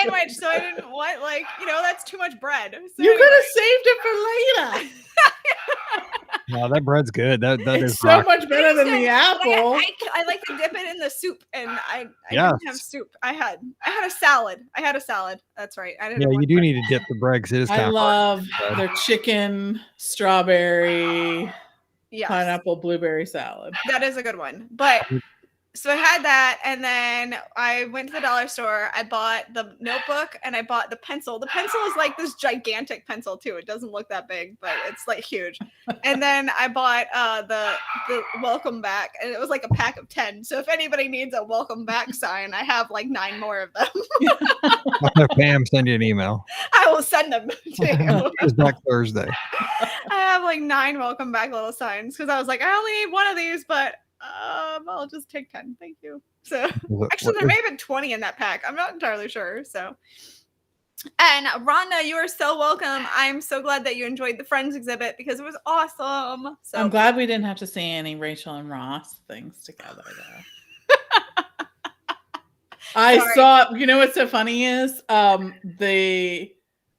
sandwich, so I didn't want that's too much bread. So you could have saved it for later. No, that bread's good. That It's is so rock. much better than the apple. I like to dip it in the soup, and I Yes. didn't have soup. I had a salad. That's right. I didn't. Yeah, have you one do bread. need to dip the bread because it is kind I of love hard. their chicken, strawberry, Yes. pineapple, blueberry salad. That is a good one. But so I had that, and then I went to the dollar store. I bought the notebook and I bought the pencil. The pencil is like this gigantic pencil too. It doesn't look that big, but it's like huge. And then I bought the welcome back, and it was like a pack of 10. So if anybody needs a welcome back sign, I have like 9 more of them. I'll have Pam send you an email. I will send them to you. It's back Thursday. I have like 9 welcome back little signs because I was like, I only need one of these, but I'll just take 10. Thank you. So actually, there may have been 20 in that pack. I'm not entirely sure. So, and Rhonda, you are so welcome. I'm so glad that you enjoyed the Friends exhibit because it was awesome. So I'm glad we didn't have to see any Rachel and Ross things together, though. I saw, you know what's so funny is the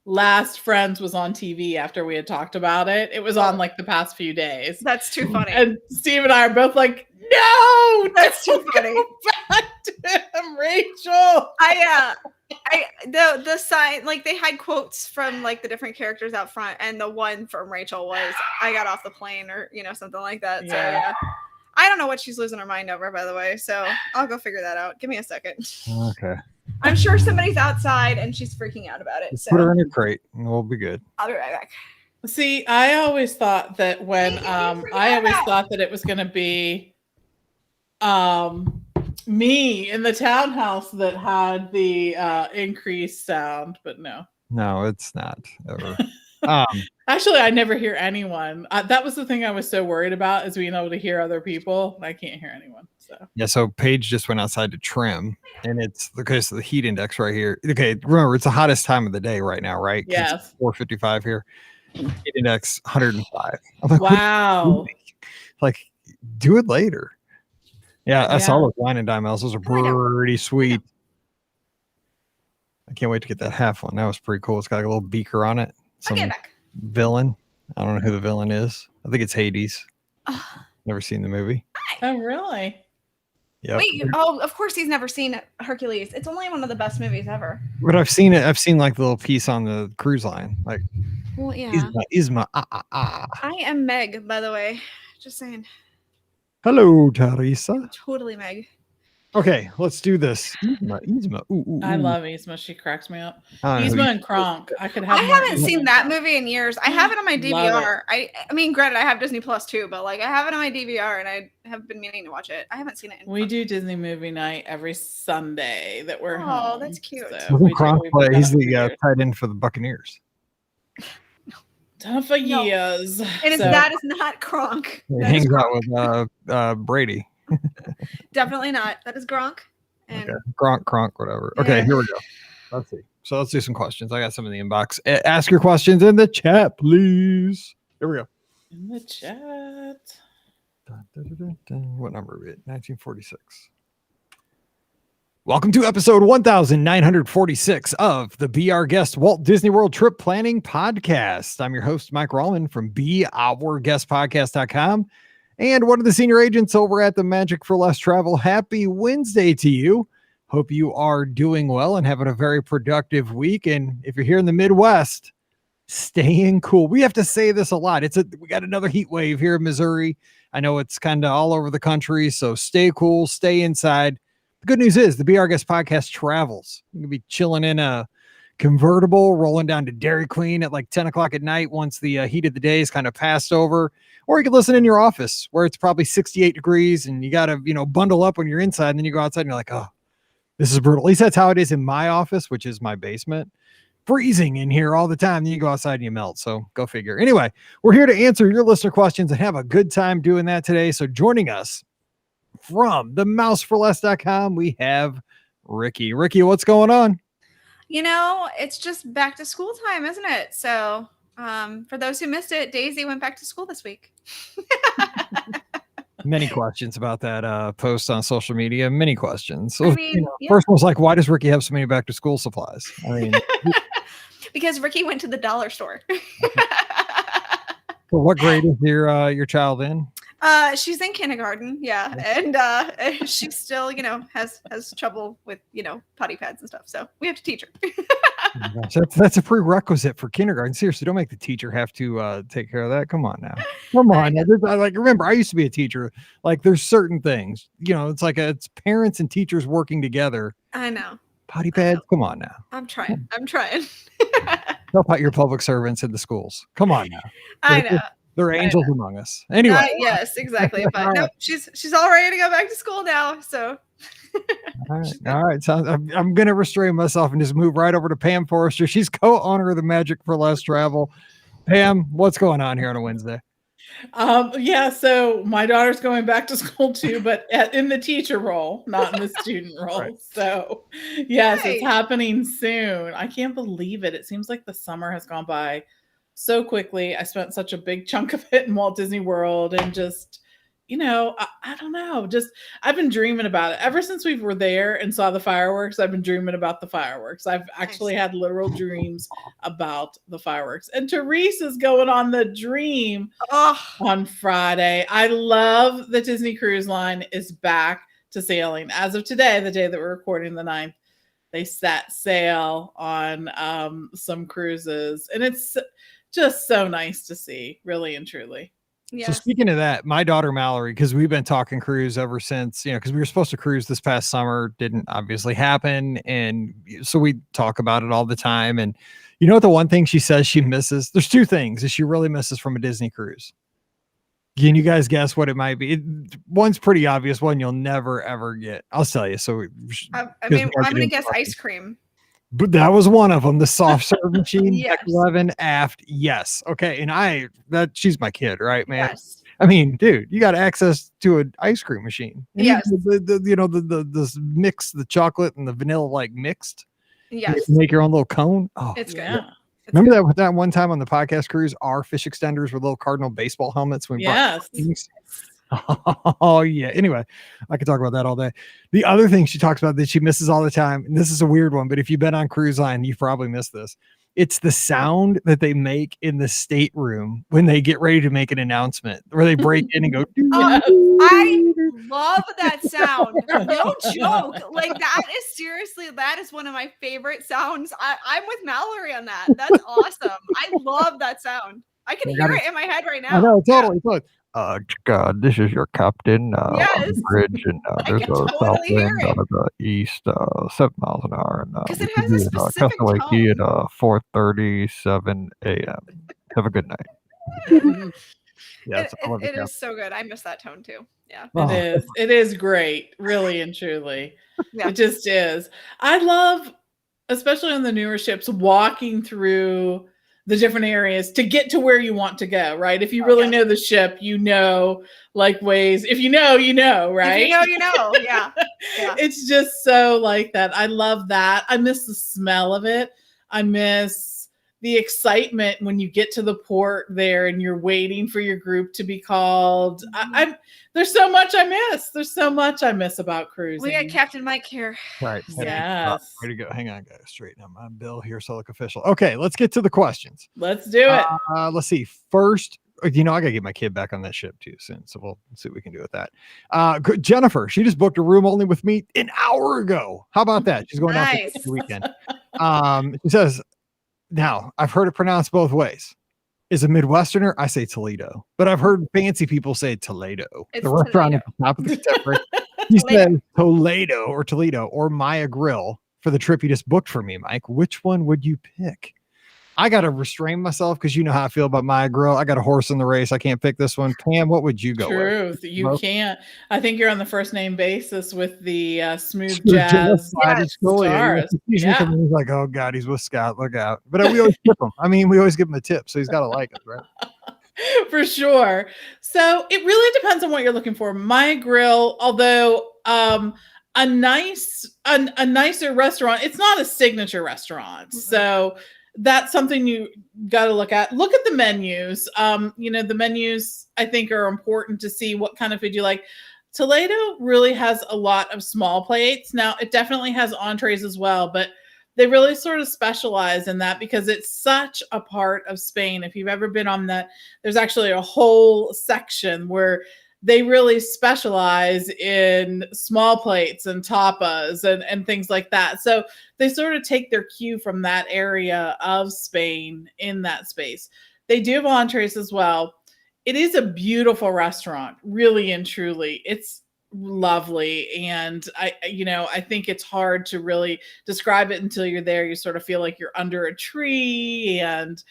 last Friends was on TV after we had talked about it. It was on like the past few days. That's too funny. And Steve and I are both like, no, that's too funny. Back to him, Rachel. The sign, like they had quotes from like the different characters out front, and the one from Rachel was I got off the plane, or something like that. So yeah. I don't know what she's losing her mind over, by the way. So I'll go figure that out. Give me a second. Okay. I'm sure somebody's outside and she's freaking out about it. So put her in a crate and we'll be good. I'll be right back. See, I always thought that when thought that it was going to be me in the townhouse that had the increased sound, but no, it's not ever. Actually, I never hear anyone. That was the thing I was so worried about, is being able to hear other people. I can't hear anyone. So Paige just went outside to trim, and it's because of the heat index right here. Okay, remember, it's the hottest time of the day right now, right? Yes. 4:55 here. Heat index 105. I'm like, wow. Like, do it later. Yeah, I saw those wine and dime ales. Those are pretty sweet. I can't wait to get that half one. That was pretty cool. It's got like a little beaker on it. Some villain. I don't know who the villain is. I think it's Hades. Never seen the movie. Oh, really? Yep. Wait, of course he's never seen Hercules. It's only one of the best movies ever. But I've seen it. I've seen like the little piece on the cruise line. Like, well, yeah. Isma. I am Meg, by the way. Just saying. Hello, Teresa. Totally Meg. Okay, let's do this. Yzma. Ooh. I love Yzma. She cracks me up. Yzma and Kronk. I haven't seen that movie in years. I have it on my DVR. I mean, granted, I have Disney Plus too, but like I have it on my DVR, and I have been meaning to watch it. I haven't seen it. We do Disney movie night every Sunday that we're home. Oh, that's cute. So Kronk he's the tight end for the Buccaneers. Done for years. And that is not Kronk. He hangs out with Brady. Definitely not. That is Gronk. And Kronk, whatever. Okay, here we go. Let's see. So let's do some questions. I got some in the inbox. Ask your questions in the chat, please. Here we go. In the chat. What number are we at? 1946. Welcome to episode 1946 of the Be Our Guest Walt Disney World Trip Planning Podcast. I'm your host, Mike Rallman from BeOurGuestPodcast.com. And one of the senior agents over at the Magic for Less Travel. Happy Wednesday to you. Hope you are doing well and having a very productive week. And if you're here in the Midwest, staying cool. We have to say this a lot. We got another heat wave here in Missouri. I know it's kind of all over the country, so stay cool, stay inside. The good news is the Be Our Guest podcast travels. You can be chilling in a convertible, rolling down to Dairy Queen at like 10 o'clock at night once the heat of the day is kind of passed over. Or you can listen in your office where it's probably 68 degrees and you got to, bundle up when you're inside, and then you go outside and you're like, oh, this is brutal. At least that's how it is in my office, which is my basement. Freezing in here all the time. Then you go outside and you melt. So go figure. Anyway, we're here to answer your listener questions and have a good time doing that today. So joining us from the mouseforless.com, we have Ricky. Ricky, what's going on? It's just back to school time, isn't it? So for those who missed it, Daisy went back to school this week. Many questions about that post on social media. Many questions. I So, mean, yeah. first one was like, why does Ricky have so many back to school supplies? I mean, Because Ricky went to the dollar store. so what grade is your child in? She's in kindergarten, yeah, and she still, has trouble with, potty pads and stuff. So we have to teach her. Oh gosh, that's a prerequisite for kindergarten. Seriously, don't make the teacher have to take care of that. Come on now. Come on. Remember, I used to be a teacher. Like, there's certain things, it's like it's parents and teachers working together. I know. Potty pads. Come on now. I'm trying. Help out your public servants in the schools. Come on now. I know. They're angels among us. Anyway. Yes, exactly. But nope, she's all ready to go back to school now. So. All right. So I'm going to restrain myself and just move right over to Pam Forrester. She's co-owner of the Magic for Less Travel. Pam, what's going on here on a Wednesday? So my daughter's going back to school too, but in the teacher role, not in the student role. Right. So yes, It's happening soon. I can't believe it. It seems like the summer has gone by so quickly. I spent such a big chunk of it in Walt Disney World, and just, I don't know, just I've been dreaming about it ever since we were there and saw the fireworks. I've been dreaming about the fireworks. I've actually had literal dreams about the fireworks. And Therese is going on the dream on Friday. I love the Disney Cruise Line is back to sailing as of today, the day that we're recording, the 9th. They set sail on some cruises, and it's just so nice to see, really and truly. Yeah. So speaking of that, my daughter Mallory, because we've been talking cruise ever since, because we were supposed to cruise this past summer, didn't obviously happen. And so we talk about it all the time. And you know what, the one thing she says she misses, there's two things that she really misses from a Disney cruise. Can you guys guess what it might be? One's pretty obvious, one you'll never, ever get. I'll tell you. So I'm going to guess ice cream. But that was one of them, the soft serve machine. Yes. 11 aft. Yes. Okay. And she's my kid, right, man? Yes. I mean, dude, you got access to an ice cream machine. And yes. The mix, the chocolate and the vanilla, like mixed. Yes. You make your own little cone. Oh, it's good. Yeah. Remember that one time on the podcast cruise, our fish extenders were little Cardinal baseball helmets. Yes. Oh yeah. Anyway, I could talk about that all day. The other thing she talks about that she misses all the time, and this is a weird one, but if you've been on cruise line, you've probably missed this. It's the sound that they make in the stateroom when they get ready to make an announcement, where they break in and go. I love that sound. No joke. Like, that is one of my favorite sounds. I'm with Mallory on that. That's awesome. I love that sound. I can hear it in my head right now. I know, totally. God, this is your captain yes. on the bridge, and there's a south wind out of the east, 7 miles an hour, and because it has a specific tone. Key at 4:37 a.m. Have a good night. Yeah, it is so good. I miss that tone too. Yeah, it is great, really and truly. Yeah. It just is. I love, especially on the newer ships, walking through the different areas to get to where you want to go, right? If you really know the ship, like ways. If you know, right? If you know, yeah. It's just so like that. I love that. I miss the smell of it. I miss the excitement when you get to the port there and you're waiting for your group to be called. There's so much I miss. There's so much I miss about cruising. We got Captain Mike here. Right. Yes. Way to go. Hang on, guys. Straighten up my bill here so I look official. Okay, let's get to the questions. Let's do it. Let's see. First, I gotta get my kid back on that ship too soon. So we'll see what we can do with that. Jennifer, she just booked a room only with me an hour ago. How about that? She's going out for the weekend. She says, now I've heard it pronounced both ways. As a Midwesterner, I say Toledo, but I've heard fancy people say Toledo. It's the restaurant at the top of the step. You said Toledo or Maya Grill for the trip you just booked for me, Mike. Which one would you pick? I got to restrain myself because you know how I feel about Maya Grill. I got a horse in the race. I can't pick this one. Pam, what would you go with? You can't. I think you're on the first name basis with the smooth jazz stars. He's like, oh God, he's with Scott. Look out. But we always tip him. I mean, we always give him a tip, so he's got to like us, right? For sure. So it really depends on what you're looking for. Maya Grill, although a nicer restaurant, it's not a signature restaurant. Mm-hmm. So that's something you got to look at. Look at the menus. The menus I think are important to see what kind of food you like. Toledo really has a lot of small plates. Now, it definitely has entrees as well, but they really sort of specialize in that because it's such a part of Spain. If you've ever been on that, there's actually a whole section where they really specialize in small plates and tapas and things like that. So they sort of take their cue from that area of Spain in that space. They do have entrees as well. It is a beautiful restaurant, really and truly. It's lovely. And I think it's hard to really describe it until you're there. You sort of feel like you're under a tree and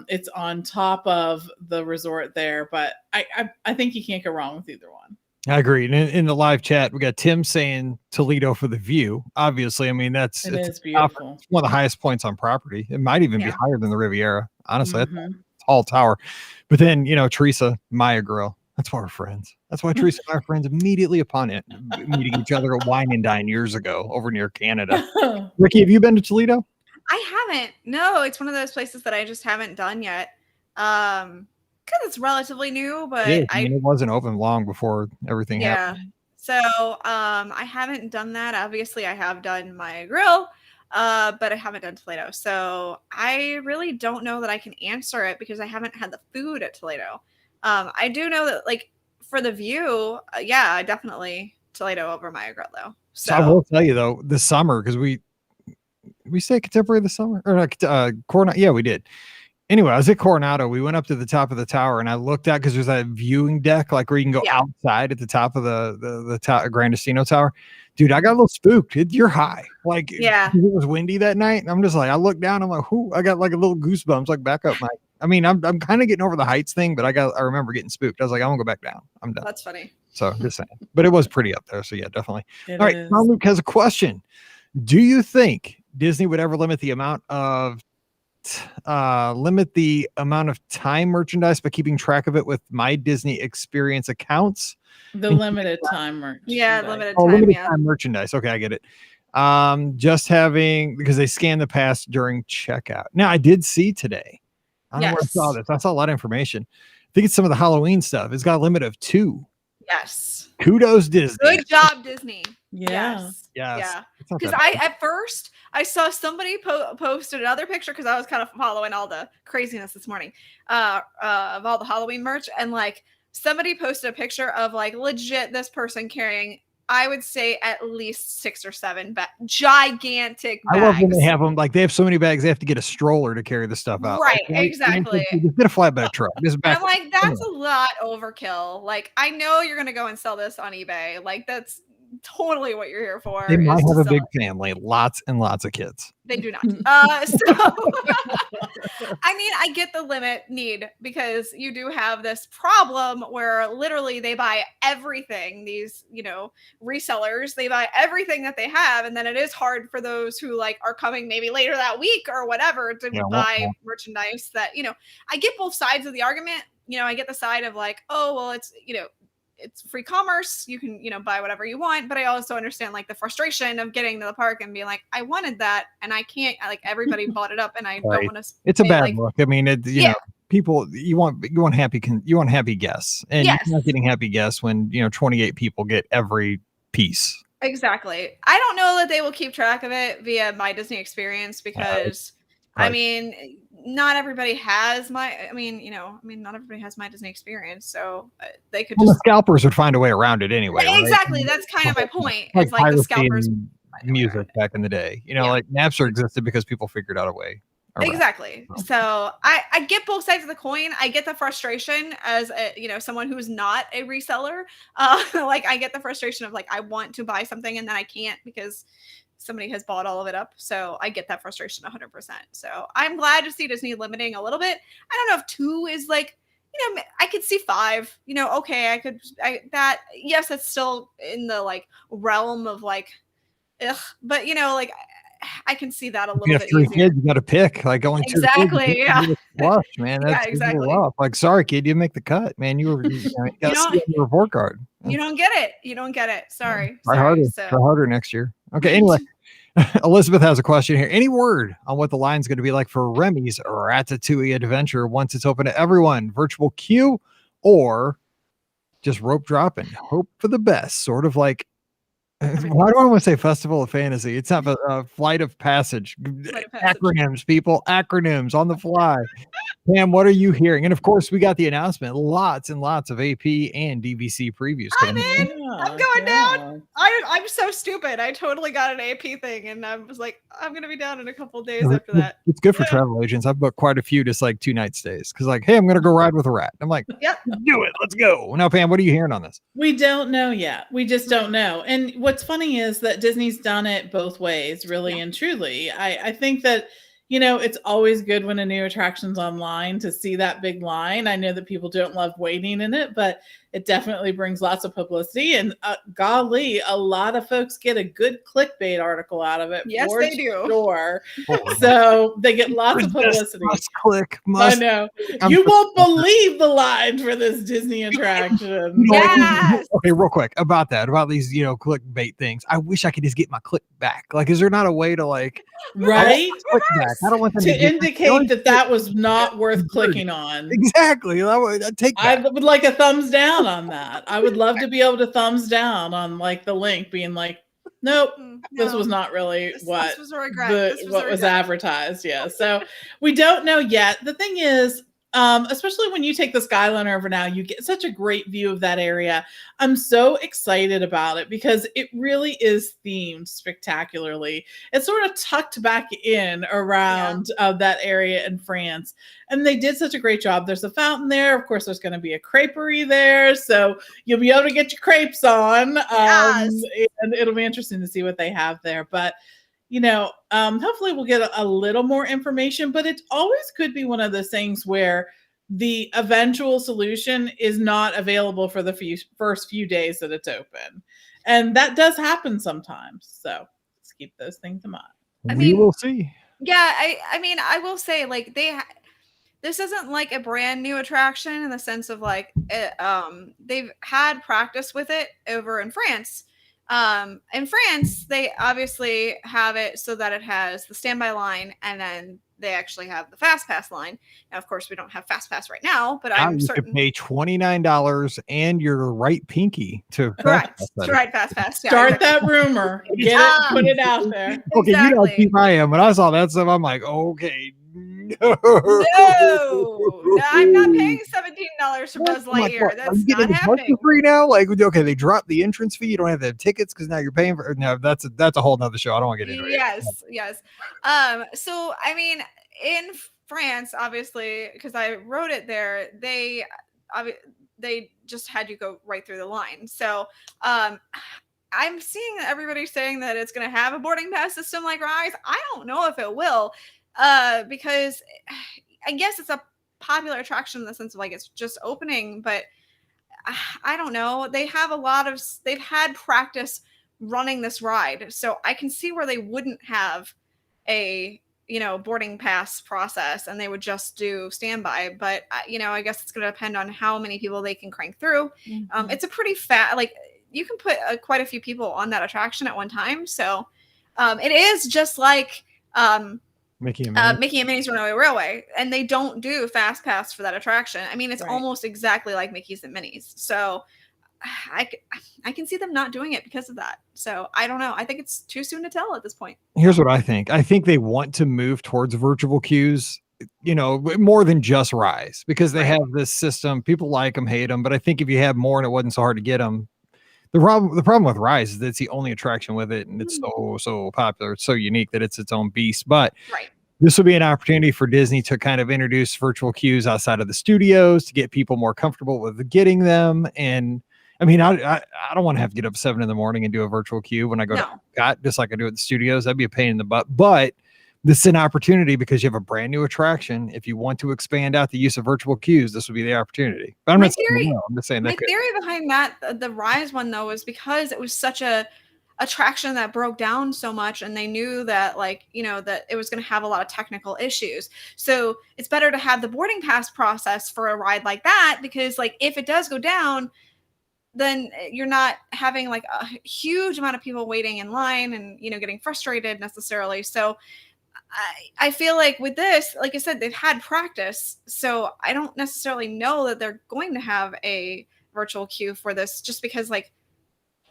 it's on top of the resort there. But I think you can't go wrong with either one. I agree. And in the live chat, we got Tim saying Toledo for the view. Obviously, I mean, it's beautiful. It's one of the highest points on property. It might even be higher than the Riviera. Honestly, that's a tall tower. But then, Teresa, Maya Grill. That's why we're friends. That's why Teresa and I are friends immediately upon it, meeting each other at Wine and Dine years ago over near Canada. Ricky, have you been to Toledo? I haven't. No, it's one of those places that I just haven't done yet. Because it's relatively new, but it wasn't open long before everything happened. So I haven't done that. Obviously, I have done Maya Grill, but I haven't done Toledo. So I really don't know that I can answer it because I haven't had the food at Toledo. I do know that, like, for the view, definitely Toledo over Maya Grill, though. So I will tell you, though, the summer, because we say Contemporary this summer? Or Coronado? Yeah, we did. Anyway, I was at Coronado. We went up to the top of the tower, and I looked out because there's that viewing deck, like where you can go outside at the top of the Grandestino Tower. Dude, I got a little spooked. You're high. Like, it was windy that night. And I'm just like, I looked down. I'm like, whoo, I got like a little goosebumps, like back up. I'm kind of getting over the heights thing, but I remember getting spooked. I was like, I'm gonna go back down. I'm done. That's funny. So just saying, but it was pretty up there. So yeah, definitely. All right. Now Luke has a question. Do you think Disney would ever limit the amount of time merchandise by keeping track of it with My Disney Experience accounts? The limited time merchandise. Yeah, limited time merchandise. Okay, I get it. Just having, because they scan the pass during checkout. Now, I did see today. I don't know where I saw this. I saw a lot of information. I think it's some of the Halloween stuff. It's got a limit of 2. Yes. Kudos, Disney. Good job, Disney. Yes. Yeah. Because at first I saw somebody posted another picture because I was kind of following all the craziness this morning of all the Halloween merch, and like somebody posted a picture of like legit this person carrying, I would say, at least 6 or 7 gigantic bags. I love when they have them, like they have so many bags, they have to get a stroller to carry the stuff out. Right, like, exactly. Just get a flatbed truck. I'm like, that's a lot overkill. Like, I know you're going to go and sell this on eBay. Like, that's totally what you're here for. They might have a big family, lots and lots of kids. They do not. I mean, I get the limit need because you do have this problem where literally they buy everything. These, resellers, they buy everything that they have, and then it is hard for those who like are coming maybe later that week or whatever to buy merchandise that, I get both sides of the argument. I get the side of like, oh, well, it's, it's free commerce. You can, buy whatever you want. But I also understand like the frustration of getting to the park and being like, I wanted that and I can't. Like everybody bought it up, and I don't want to. It's a bad look. I mean, people, you want happy guests, and you're not getting happy guests when 28 people get every piece. Exactly. I don't know that they will keep track of it via My Disney Experience because I mean, not everybody has not everybody has My Disney Experience, so they could the scalpers would find a way around it anyway. Exactly. Right? That's kind of my point. It's like the scalpers music back in the day. Like Napster existed because people figured out a way. Exactly. So I get both sides of the coin. I get the frustration as someone who's not a reseller. Like I get the frustration of like, I want to buy something and then I can't because somebody has bought all of it up. So I get that frustration 100%. So I'm glad to see Disney limiting a little bit. I don't know if 2 is like, I could see 5, okay. Yes, that's still in the like realm of like, ugh, but like I can see that a little bit easier. Kids, you got to pick like only 2 exactly. Kids, flush, man. That's exactly rough. Like, sorry, kid, you make the cut, man. You got to see on your report card. You don't get it. Sorry. Try harder next year. Okay. Anyway, Elizabeth has a question here. Any word on what the line's going to be like for Remy's Ratatouille adventure once it's open to everyone? Virtual queue or just rope dropping? Hope for the best. Sort of like, why do I want to say Festival of Fantasy? It's not a Flight of Passage. Flight of Passage. Acronyms, people. Acronyms on the fly. Pam, what are you hearing? And of course, we got the announcement. Lots and lots of AP and DVC previews I'm coming in. I'm going down. I'm so stupid. I totally got an AP thing, and I was like, I'm gonna be down in a couple of days after that. It's good for travel agents. I've booked quite a few, just like 2-night stays, because like, hey, I'm gonna go ride with a rat. I'm like, yep, do it. Let's go. Now, Pam, what are you hearing on this? We don't know yet. We just don't know. And what's funny is that Disney's done it both ways, really and truly. I think that, it's always good when a new attraction's online to see that big line. I know that people don't love waiting in it, but it definitely brings lots of publicity. And golly, a lot of folks get a good clickbait article out of it. Yes, they do. Sure. So they get lots of publicity. I know. You won't believe the line for this Disney attraction. Yes. Okay, real quick about these, clickbait things. I wish I could just get my click back. Like, is there not a way to right? Click back. I don't want them to indicate that was not worth clicking on. Exactly. I'd take that. I would like a thumbs down on that. I would love to be able to thumbs down on the link being like, nope, this was not really what this was a regret. what was advertised. Yeah. So we don't know yet. The thing is, especially when you take the Skyliner over now, you get such a great view of that area. I'm so excited about it because it really is themed spectacularly. It's sort of tucked back in around that area in France. And they did such a great job. There's a fountain there. Of course, there's going to be a creperie there. So you'll be able to get your crepes on. And it'll be interesting to see what they have there. But hopefully we'll get a little more information, but it always could be one of those things where the eventual solution is not available for the first few days that it's open. And that does happen sometimes. So let's keep those things in mind. We will see. Yeah. I mean, I will say this isn't like a brand new attraction in the sense of they've had practice with it over in France. In France, they obviously have it so that it has the standby line, and then they actually have the fast pass line. Now, of course, we don't have fast pass right now, but I'm certain you pay $29 and your right pinky to ride fast pass. Yeah, Start that rumor. Get it, put it out there. Okay, you know how cheap I am. When I saw that stuff, I'm like, okay. No, I'm not paying $17 for Buzz Lightyear. That's not happening. Free now? Okay, they dropped the entrance fee. You don't have to have tickets because now you're paying for. No, that's a whole nother show. I don't want to get into it. Yes. So I mean, in France, obviously, because I wrote it there, they just had you go right through the line. So I'm seeing everybody saying that it's going to have a boarding pass system like Rise. I don't know if it will. Because I guess it's a popular attraction in the sense of it's just opening, but I don't know. They've had practice running this ride, so I can see where they wouldn't have a boarding pass process and they would just do standby. But I guess it's going to depend on how many people they can crank through. Mm-hmm. It's a pretty you can put quite a few people on that attraction at one time, so it is just like Mickey and Minnie's Runaway Railway, and they don't do fast pass for that attraction. I mean, it's almost exactly like Mickey's and Minnie's. So I can see them not doing it because of that. So I don't know. I think it's too soon to tell at this point. Here's what I think. I think they want to move towards virtual queues, more than just Rise, because they have this system. People like them, hate them. But I think if you have more and it wasn't so hard to get them, the problem with Rise is that it's the only attraction with it, and it's so popular. It's so unique that it's its own beast. But this will be an opportunity for Disney to kind of introduce virtual queues outside of the studios to get people more comfortable with getting them. And I mean, I don't want to have to get up 7 a.m. and do a virtual queue when I go to Epcot, just like I do at the studios. That'd be a pain in the butt. But this is an opportunity because you have a brand new attraction. If you want to expand out the use of virtual queues, this would be the opportunity. But I'm just saying my theory behind that, the Rise one though, is because it was such a attraction that broke down so much, and they knew that that it was going to have a lot of technical issues. So it's better to have the boarding pass process for a ride like that, because if it does go down, then you're not having like a huge amount of people waiting in line and, you know, getting frustrated necessarily. So I feel like with this, like I said, they've had practice. So I don't necessarily know that they're going to have a virtual queue for this, just because like,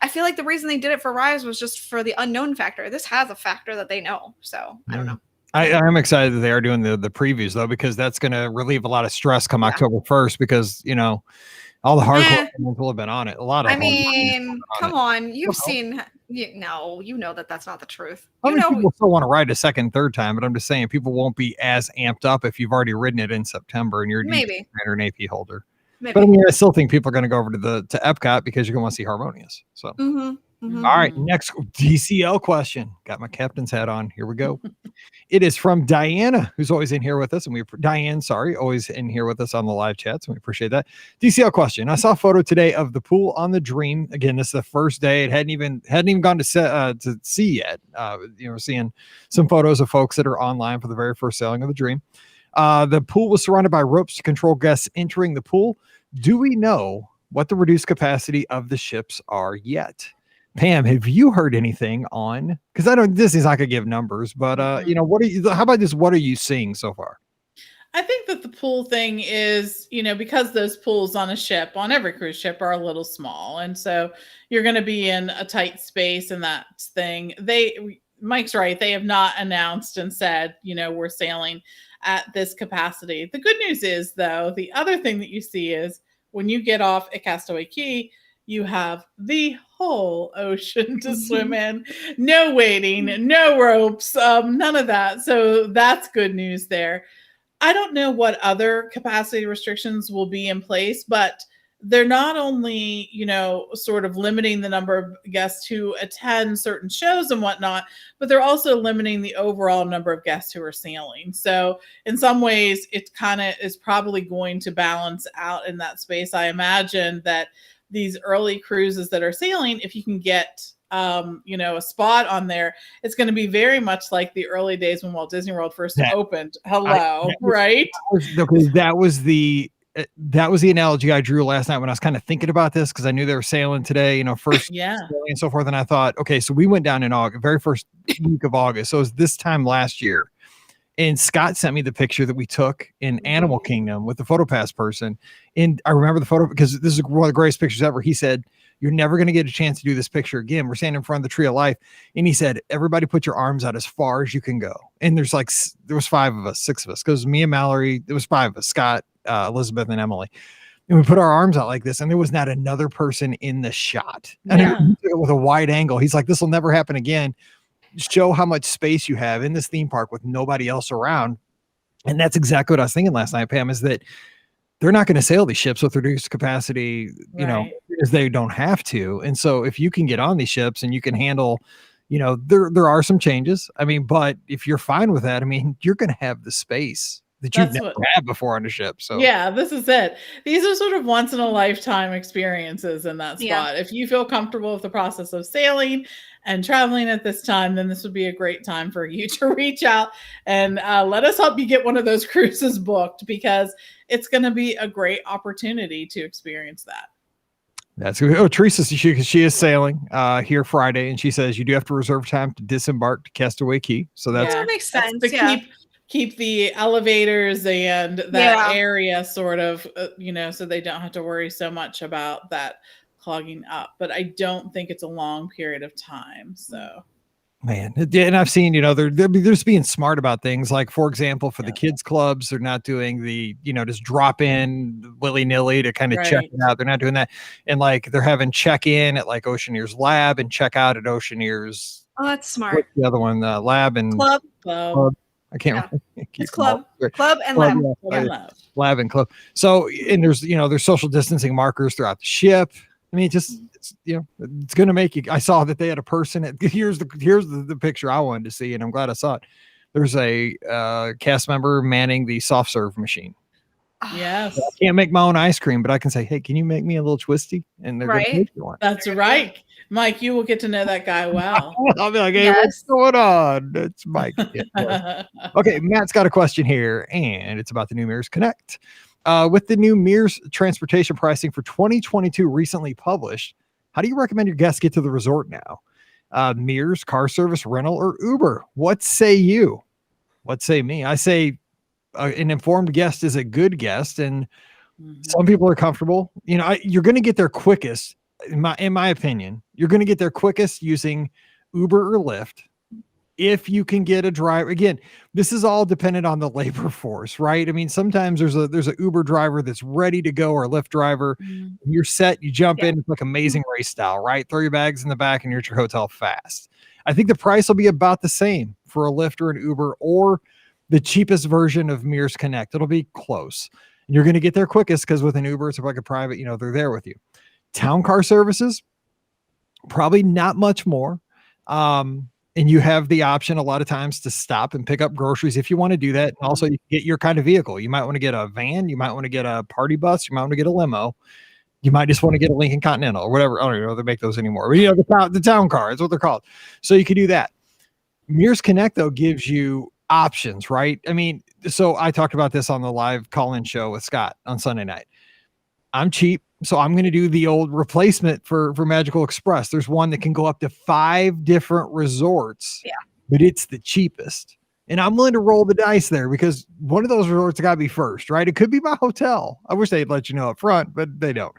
I feel like the reason they did it for Rise was just for the unknown factor. This has a factor that they know. So I don't know. I'm excited that they are doing the previews though, because that's going to relieve a lot of stress come October 1st, because, you know, all the hardcore fans will have been on it. A lot of. I mean, come on, you've seen. You know that that's not the truth. I mean, people still want to ride a second, third time, but I'm just saying people won't be as amped up if you've already ridden it in September and you're maybe an AP holder. Maybe. But I mean, I still think people are going to go over to Epcot because you're going to want to see Harmonious. So, all right, next DCL question. Got my captain's hat on. Here we go. It is from Diana, who's always in here with us, and always in here with us on the live chats, and we appreciate that. DCL question. I saw a photo today of the pool on the Dream. Again, this is the first day. It hadn't even gone to see yet. We're seeing some photos of folks that are online for the very first sailing of the Dream. The pool was surrounded by ropes to control guests entering the pool. Do we know what the reduced capacity of the ships are yet? Pam, have you heard anything on? Because I know Disney's not gonna give numbers, but how about this? What are you seeing so far? I think that the pool thing is, because those pools on a ship, on every cruise ship, are a little small, and so you're going to be in a tight space, and that thing. Mike's right. They have not announced and said, we're sailing at this capacity. The good news is, though, the other thing that you see is when you get off at Castaway Cay, you have the whole ocean to swim in. No waiting, no ropes, none of that. So that's good news there. I don't know what other capacity restrictions will be in place, but they're not only, sort of limiting the number of guests who attend certain shows and whatnot, but they're also limiting the overall number of guests who are sailing. So in some ways, it kind of is probably going to balance out in that space. I imagine that these early cruises that are sailing, if you can get, a spot on there, it's going to be very much like the early days when Walt Disney World first opened. Right? That was the analogy I drew last night when I was kind of thinking about this, because I knew they were sailing today, first and so forth. And I thought, okay, so we went down in August, very first week of August. So it was this time last year. And Scott sent me the picture that we took in Animal Kingdom with the PhotoPass person. And I remember the photo because this is one of the greatest pictures ever. He said, "You're never going to get a chance to do this picture again. We're standing in front of the Tree of Life." And he said, "Everybody put your arms out as far as you can go." And there was 5 of us, 6 of us, because me and Mallory, there was 5 of us, Scott, Elizabeth, and Emily. And we put our arms out like this, and there was not another person in the shot. And with a wide angle, he's like, "This will never happen again. Show how much space you have in this theme park with nobody else around." And that's exactly what I was thinking last night, Pam, is that they're not going to sail these ships with reduced capacity, because they don't have to. And so if you can get on these ships and you can handle, there are some changes. I mean, but if you're fine with that, I mean, you're going to have the space that you've never had before on a ship. So this is it. These are sort of once in a lifetime experiences in that spot. If you feel comfortable with the process of sailing and traveling at this time, then this would be a great time for you to reach out and let us help you get one of those cruises booked, because it's going to be a great opportunity to experience that. That's good. Oh, Teresa, she is sailing here Friday, and she says you do have to reserve time to disembark to Castaway Cay. So that makes sense. Keep the elevators and that area sort of, so they don't have to worry so much about that clogging up. But I don't think it's a long period of time. So, man, and I've seen, they're just being smart about things. Like, for example, for the kids clubs, they're not doing the, just drop in willy nilly to kind of check it out. They're not doing that. And like, they're having check in at like Oceaneers Lab and check out at Oceaneers. Oh, that's smart. What's the other one? Lab and Club. I can't remember. It's Club and Lab. Lab and Club. So, and there's social distancing markers throughout the ship. I mean, it's going to make you. I saw that they had a person. Here's the picture I wanted to see, and I'm glad I saw it. There's a cast member manning the soft serve machine. Yes. So I can't make my own ice cream, but I can say, "Hey, can you make me a little twisty?" And they're going to make you one. That's right. Mike, you will get to know that guy well. I'll be like, "Hey, what's going on?" It's Mike. Okay, Matt's got a question here, and it's about the new Mirrors Connect. With the new Mears transportation pricing for 2022 recently published, how do you recommend your guests get to the resort now? Mears, car service, rental, or Uber? What say you? What say me? I say an informed guest is a good guest, and some people are comfortable. You're going to get there quickest, in my opinion. You're going to get there quickest using Uber or Lyft. If you can get a driver, again, this is all dependent on the labor force, right? I mean, sometimes there's a Uber driver that's ready to go, or a Lyft driver. You're set, you jump in, it's like Amazing Race style, right? Throw your bags in the back and you're at your hotel fast. I think the price will be about the same for a Lyft or an Uber, or the cheapest version of Mears Connect. It'll be close. And you're going to get there quickest because with an Uber, it's like a private, they're there with you. Town car services, probably not much more. And you have the option a lot of times to stop and pick up groceries if you want to do that. And also you get your kind of vehicle. You might want to get a van. You might want to get a party bus. You might want to get a limo. You might just want to get a Lincoln Continental or whatever. I don't even know if they make those anymore. But the town car is what they're called. So you can do that. Mears Connect, though, gives you options, right? I mean, so I talked about this on the live call-in show with Scott on Sunday night. I'm cheap, so I'm going to do the old replacement for Magical Express. There's one that can go up to 5 different resorts, but it's the cheapest. And I'm willing to roll the dice there because one of those resorts got to be first, right? It could be my hotel. I wish they'd let you know up front, but they don't.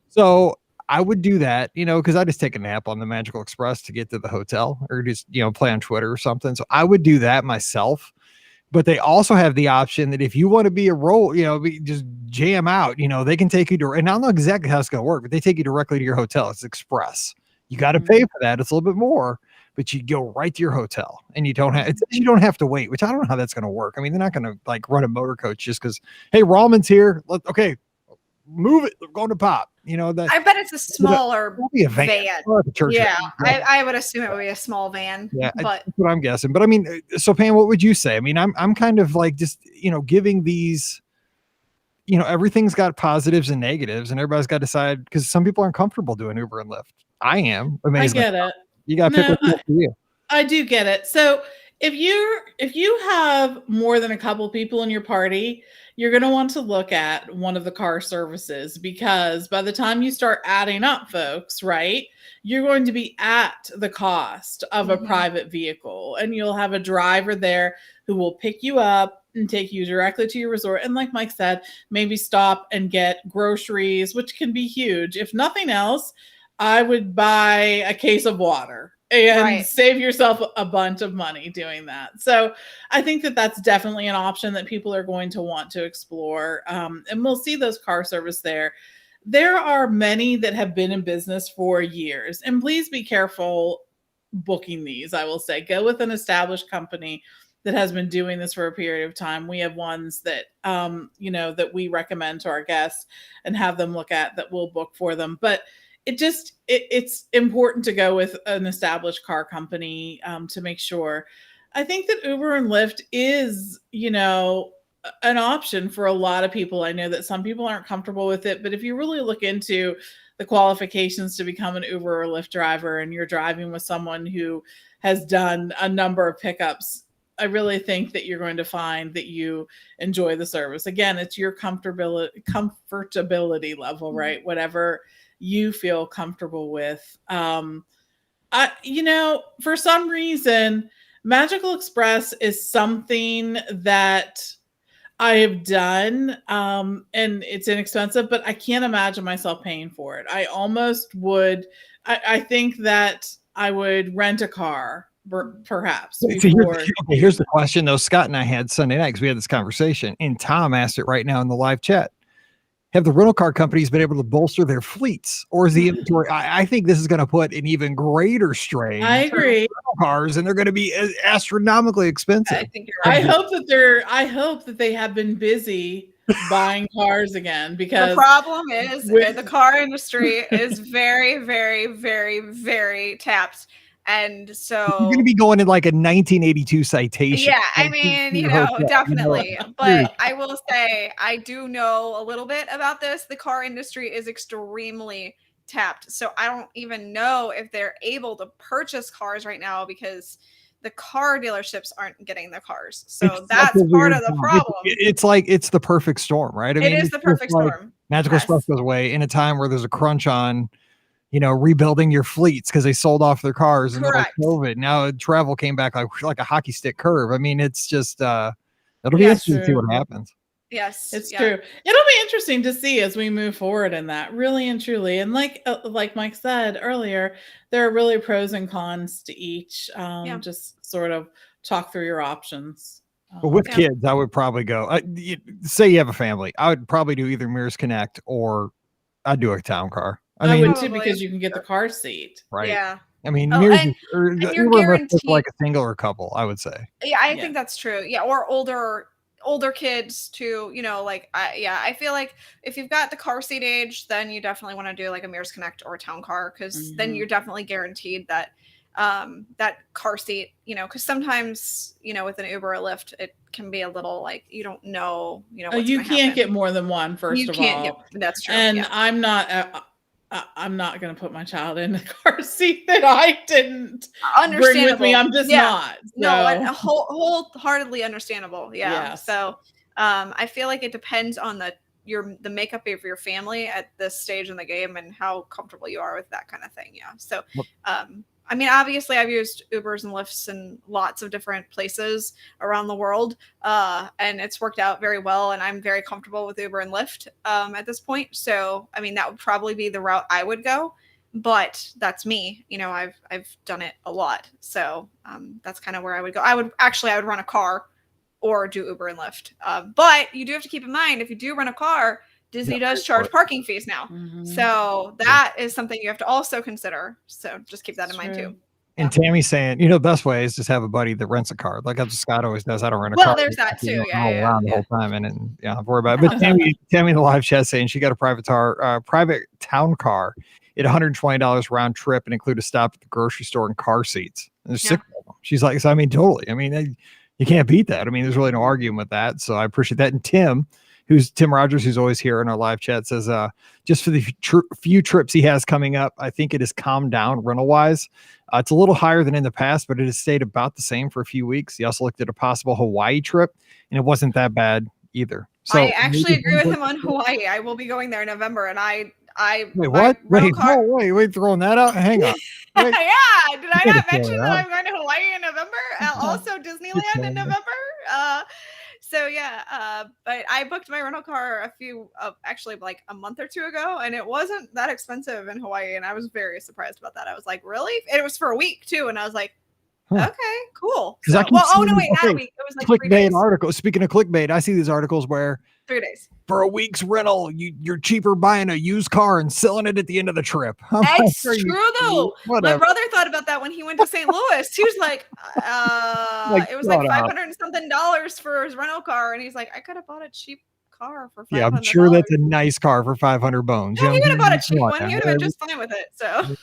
So I would do that, because I just take a nap on the Magical Express to get to the hotel, or just, play on Twitter or something. So I would do that myself. But they also have the option that if you want to be a roll, just jam out, they can take you to, and I don't know exactly how it's going to work, but they take you directly to your hotel. It's express. You got to pay for that. It's a little bit more, but you go right to your hotel and you don't have to wait, which I don't know how that's going to work. I mean, they're not going to like run a motor coach just because, hey, Rahlman's here. Okay, move it. We're going to pop. I bet it's a smaller van. Yeah, I would assume it would be a small van. Yeah, but that's what I'm guessing. But I mean, so Pam, what would you say? I mean, I'm kind of like just giving these. Everything's got positives and negatives, and everybody's got to decide because some people aren't comfortable doing Uber and Lyft. I am. Amazing. I get it. You got to pick what's for you. I do get it. So if you have more than a couple people in your party, you're going to want to look at one of the car services, because by the time you start adding up, folks, right, you're going to be at the cost of a private vehicle, and you'll have a driver there who will pick you up and take you directly to your resort. And like Mike said, maybe stop and get groceries, which can be huge. If nothing else, I would buy a case of water and save yourself a bunch of money doing that. So I think that that's definitely an option that people are going to want to explore. And we'll see those car service there. There are many that have been in business for years, and please be careful booking these. I will say, go with an established company that has been doing this for a period of time. We have ones that, that we recommend to our guests and have them look at that we'll book for them. But it's important to go with an established car company to make sure. I think that Uber and Lyft is, an option for a lot of people. I know that some people aren't comfortable with it, but if you really look into the qualifications to become an Uber or Lyft driver, and you're driving with someone who has done a number of pickups, I really think that you're going to find that you enjoy the service. Again, it's your comfortability level, right? Whatever you feel comfortable with. For some reason, Magical Express is something that I have done, and it's inexpensive, but I can't imagine myself paying for it. I almost would. I think that I would rent a car, perhaps. Here's the question, though. Scott and I had Sunday night because we had this conversation, and Tom asked it right now in the live chat. Have the rental car companies been able to bolster their fleets, or is the inventory? I think this is going to put an even greater strain. I agree. On cars, and they're going to be astronomically expensive. I think you're right. I hope that they have been busy buying cars again, because the problem is the car industry is very, very, very, very tapped. And so you're going to be going in like a 1982 citation. Yeah, I mean, definitely. But I will say, I do know a little bit about this. The car industry is extremely tapped. So I don't even know if they're able to purchase cars right now, because the car dealerships aren't getting the cars. So that's part of the problem. It's like it's the perfect storm, right? I mean, it is the perfect storm. Magical Express goes away in a time where there's a crunch on, rebuilding your fleets because they sold off their cars and COVID. Now travel came back like a hockey stick curve. I mean, it's just it'll be interesting to see what happens. Yes, it's true. It'll be interesting to see as we move forward in that, really and truly. And like Mike said earlier, there are really pros and cons to each. Just sort of talk through your options. But with kids, I would probably go. Say you have a family, I would probably do either Mears Connect or I'd do a town car. I would too, because you can get the car seat. Right. Yeah. I mean, and you're guaranteed like a single or couple, I would say. Yeah, I think that's true. Yeah, or older kids too. I feel like if you've got the car seat age, then you definitely want to do like a Mears Connect or a town car, because then you're definitely guaranteed that that car seat. Because sometimes with an Uber or Lyft, it can be a little like you don't know. What's you can't get more than one. First of all, that's true. And I'm not going to put my child in a car seat that I didn't bring with me. I'm just not. So. No, wholeheartedly understandable. Yeah. Yes. So I feel like it depends on the makeup of your family at this stage in the game and how comfortable you are with that kind of thing. Yeah. So I mean, obviously, I've used Ubers and Lyfts in lots of different places around the world, and it's worked out very well. And I'm very comfortable with Uber and Lyft at this point. So, I mean, that would probably be the route I would go. But that's me. I've done it a lot. So that's kind of where I would go. I would run a car or do Uber and Lyft. But you do have to keep in mind, if you do rent a car, Disney does charge parking fees now. So that is something you have to also consider. So just keep that in mind too. And Tammy's saying, the best way is just have a buddy that rents a car. Like that's what Scott always does. I don't rent a car. Well, there's that too. Around the whole time. And I'm worried about it. But Tammy in the live chat saying she got a private town car at $120 round trip and include a stop at the grocery store and car seats. And there's 6 of them. She's like, so I mean, totally. I mean, you can't beat that. I mean, there's really no arguing with that. So I appreciate that. And Tim Rogers, who's always here in our live chat, says just for the few trips he has coming up, I think it has calmed down rental wise. It's a little higher than in the past, but it has stayed about the same for a few weeks. He also looked at a possible Hawaii trip, and it wasn't that bad either. So I actually agree with him on Hawaii. I will be going there in November, and I wait, what? Wait, throwing that out? Hang on. Did I not mention that I'm going to Hawaii in November? Also Disneyland in November. But I booked my rental car actually like a month or two ago, and it wasn't that expensive in Hawaii, and I was very surprised about that. I was like, really? And it was for a week too, and I was like, okay, cool. Not a week. It was like clickbait articles. Speaking of clickbait, I see these articles where 3 days for a week's rental, you're cheaper buying a used car and selling it at the end of the trip. It's true though. Whatever. My brother thought about that when he went to St. Louis. He was like, it was like $500 and something for his rental car, and he's like, I could have bought a cheap car for $500. Yeah, I'm sure that's a nice car for 500 bones. No, he would have bought a cheap one. He would have been just fine with it. So.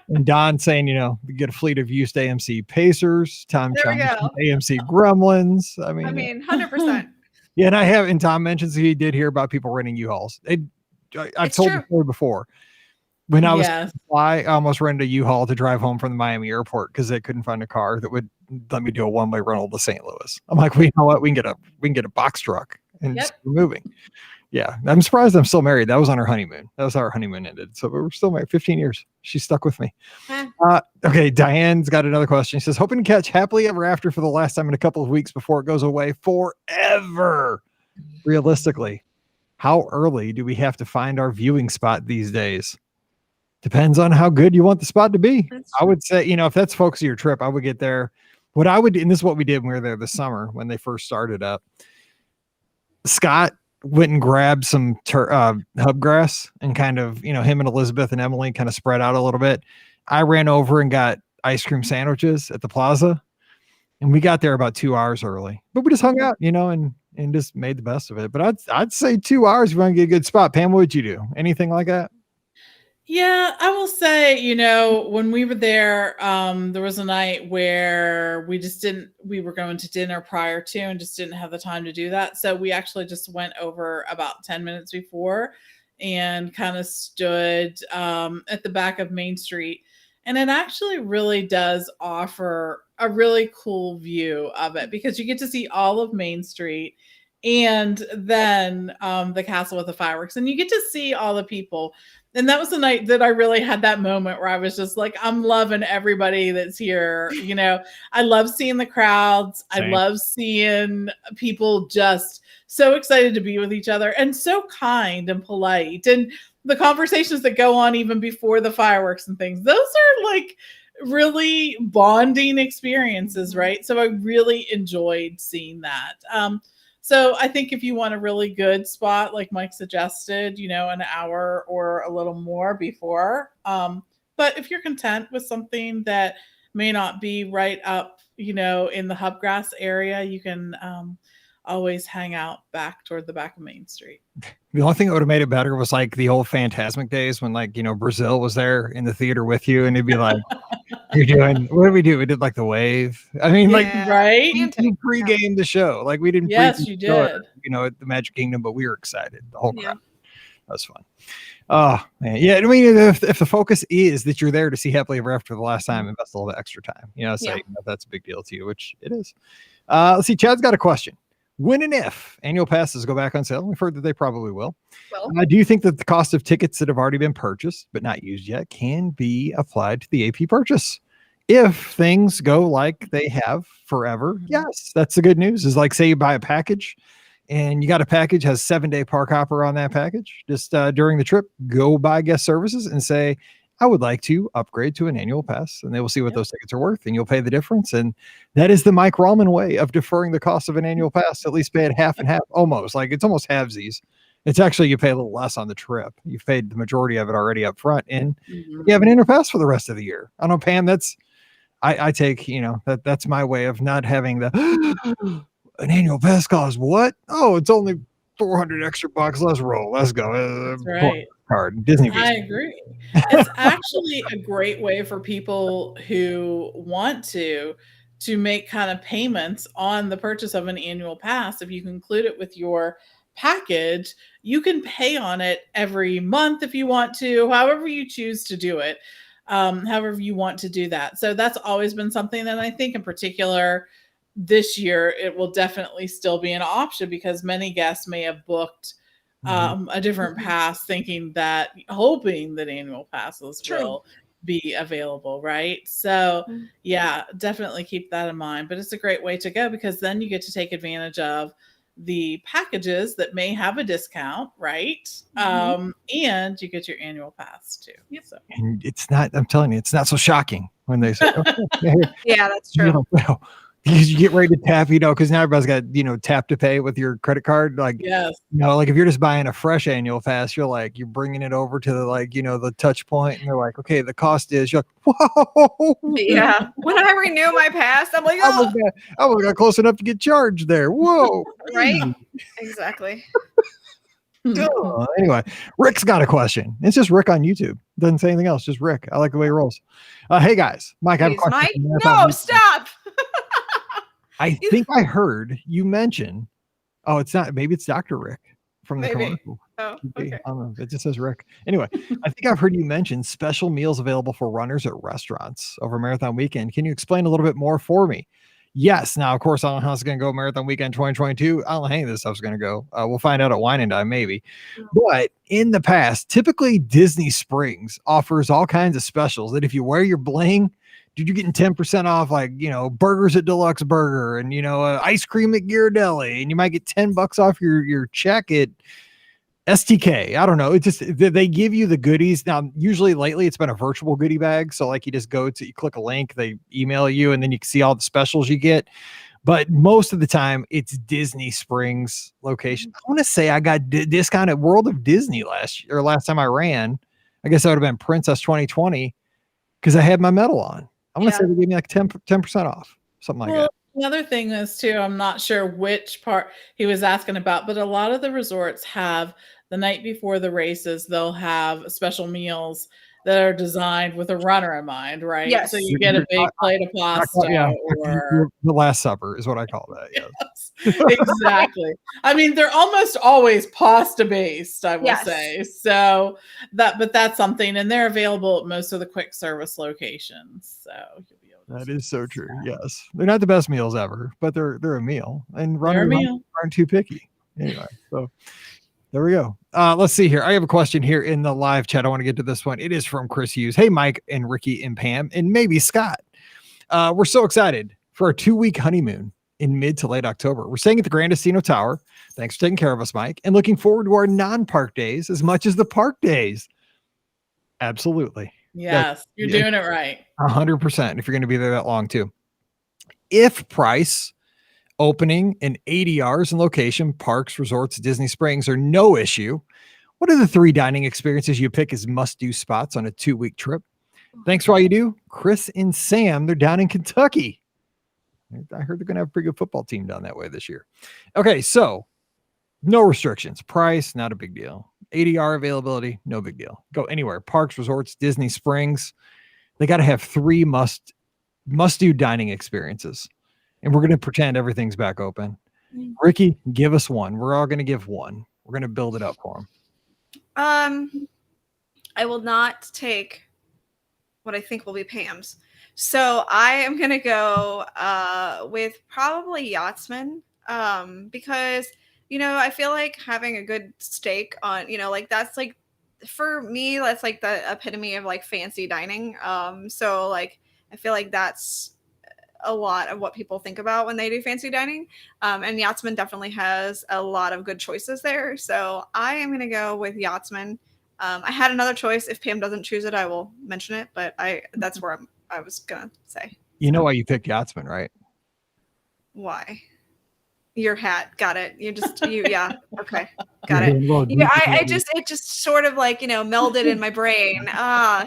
And Don saying, you get a fleet of used AMC Pacers, AMC Gremlins. I mean, 100%. Yeah, and Tom mentions he did hear about people renting U-Hauls. I've told the story before. When I was I almost rented a U-Haul to drive home from the Miami airport because they couldn't find a car that would let me do a one-way rental to St. Louis. I'm like, well, you know what? We can get a box truck and just moving. Yeah, I'm surprised I'm still married. That was on our honeymoon. That was how our honeymoon ended. So we're still married 15 years. She's stuck with me. Okay, Diane's got another question. She says, hoping to catch Happily Ever After for the last time in a couple of weeks before it goes away forever. Realistically, how early do we have to find our viewing spot these days? Depends on how good you want the spot to be. I would say, if that's focus of your trip, I would get there. What I would do, and this is what we did when we were there this summer when they first started up. Scott went and grabbed some hubgrass and kind of, him and Elizabeth and Emily kind of spread out a little bit. I ran over and got ice cream sandwiches at the plaza, and we got there about 2 hours early, but we just hung out, and just made the best of it. But I'd say 2 hours if you want to get a good spot. Pam, what would you do? Anything like that? Yeah, I will say, when we were there, there was a night where we were going to dinner prior to and just didn't have the time to do that. So we actually just went over about 10 minutes before and kind of stood at the back of Main Street And it actually really does offer a really cool view of it because you get to see all of Main Street and then the castle with the fireworks, and you get to see all the people. And that was the night that I really had that moment where I was just like, I'm loving everybody that's here. You know, I love seeing the crowds. Same. I love seeing people just so excited to be with each other and so kind and polite. And the conversations that go on even before the fireworks and things, those are like really bonding experiences, right? So I really enjoyed seeing that. So I think if you want a really good spot, like Mike suggested, you know, an hour or a little more before. But if you're content with something that may not be right up, you know, in the Hubgrass area, you can always hang out back toward the back of Main Street. The only thing that would have made it better was like the old Phantasmic days when, like, you know, Brazil was there in the theater with you and it'd be like, you're doing, what did we do? We did like the wave. I mean, like, right? You pre-gamed the show. Like, we didn't. Yes, you did. You know, at the Magic Kingdom, but we were excited. The whole crowd. That was fun. Oh man, yeah. I mean, if the focus is that you're there to see Happily Ever After the last time, invest a little bit extra time. You know, so you know, that's a big deal to you, which it is. Let's see. Chad's got a question. When and if annual passes go back on sale, we've heard that they probably will. Do you think that the cost of tickets that have already been purchased but not used yet can be applied to the AP purchase? If things go like they have forever, yes, that's the good news. Is like, say you buy a package and you got a package has 7-day park hopper on that package. Just during the trip, go buy guest services and say, I would like to upgrade to an annual pass, and they will see what those tickets are worth, and you'll pay the difference. And that is the Mike Rallman way of deferring the cost of an annual pass. At least pay it half and half, almost. Like, it's almost halvesies. It's actually, you pay a little less on the trip. You've paid the majority of it already up front, and you have an annual pass for the rest of the year. I don't know, Pam, that's, I take, you know, that's my way of not having the an annual pass cost what? Oh, it's only 400 extra bucks. Let's roll. Let's go. That's right. Card. Disney. I agree. It's actually a great way for people who want to make kind of payments on the purchase of an annual pass. If you include it with your package, you can pay on it every month if you want to, however you choose to do it, however you want to do that. So that's always been something that I think in particular this year, it will definitely still be an option because many guests may have booked a different pass hoping that annual passes will be available, right? So yeah, definitely keep that in mind. But it's a great way to go because then you get to take advantage of the packages that may have a discount, right? And you get your annual pass too. Yep. So. And it's not, I'm telling you, it's not so shocking when they say, yeah, that's true. You get ready to tap, you know, because now everybody's got, you know, tap to pay with your credit card. Like, yes, you know, like if you're just buying a fresh annual pass, you're like, you're bringing it over to the, like, you know, the touch point, and they're like, okay, the cost is, you're like, whoa. Yeah. When I renew my pass, I'm like, oh, I almost got close enough to get charged there. Whoa. Right? Exactly. Anyway, Rick's got a question. It's just Rick on YouTube. Doesn't say anything else. Just Rick. I like the way he rolls. Hey guys, Mike, I have a question. Mike? No, stop. I think I heard you mention. Oh, it's not. Maybe it's Dr. Rick from the commercial. Oh, okay. I don't know. It just says Rick. Anyway, I think I've heard you mention special meals available for runners at restaurants over Marathon Weekend. Can you explain a little bit more for me? Yes. Now, of course, I don't know how it's going to go Marathon Weekend 2022. I don't know how any of this stuff's going to go. We'll find out at Wine and Dine, maybe. But in the past, typically Disney Springs offers all kinds of specials that if you wear your bling, dude, you're getting 10% off, like, you know, burgers at Deluxe Burger and, you know, ice cream at Ghirardelli, and you might get $10 off your check at STK. I don't know. It's just, they give you the goodies. Now, usually lately it's been a virtual goodie bag. So like you just you click a link, they email you, and then you can see all the specials you get. But most of the time it's Disney Springs location. I want to say I got discount at World of Disney last time I ran. I guess that would have been Princess 2020 because I had my medal on. I want to say they gave me like 10% off, something like that. Another thing is too, I'm not sure which part he was asking about, but a lot of the resorts have the night before the races, they'll have special meals that are designed with a runner in mind, right? Yes. So you get a big plate of pasta or the Last Supper is what I call that. Yes. Exactly. I mean, they're almost always pasta based, I will Yes. say. So but that's something, and they're available at most of the quick service locations. So you'll be able to That is so true. Yes. They're not the best meals ever, but they're a meal. And They're a runners meal. aren't too picky. Anyway, so there we go. Let's see here. I have a question here in the live chat. I want to get to this one. It is from Chris Hughes. Hey, Mike and Ricky and Pam, and maybe Scott. We're so excited for a 2-week honeymoon in mid to late October. We're staying at the Grand Destino Tower. Thanks for taking care of us, Mike, and looking forward to our non-park days as much as the park days. Absolutely. Yes, you're doing it right. 100% if you're going to be there that long too. If price, opening, and ADRs and location, parks, resorts, Disney Springs are no issue, what are the 3 dining experiences you pick as must-do spots on a 2-week trip? Thanks for all you do. Chris and Sam, they're down in Kentucky. I heard they're going to have a pretty good football team down that way this year. Okay, so no restrictions. Price, not a big deal. ADR availability, no big deal. Go anywhere. Parks, resorts, Disney Springs. They got to have 3 must-do dining experiences. And we're going to pretend everything's back open. Ricky, give us one. We're all going to give one. We're going to build it up for them. I will not take what I think will be Pam's. So I am going to go with probably Yachtsman because, I feel like having a good steak on, like that's like, for me, that's like the epitome of like fancy dining. So like, I feel like that's a lot of what people think about when they do fancy dining. And Yachtsman definitely has a lot of good choices there. So I am going to go with Yachtsman. I had another choice. If Pam doesn't choose it, I will mention it, but that's where I was going to say. You know why you picked Yachtsman, right? Why? Your hat. Got it. Yeah. Okay. Got it. Yeah, it just sort of like, melded in my brain.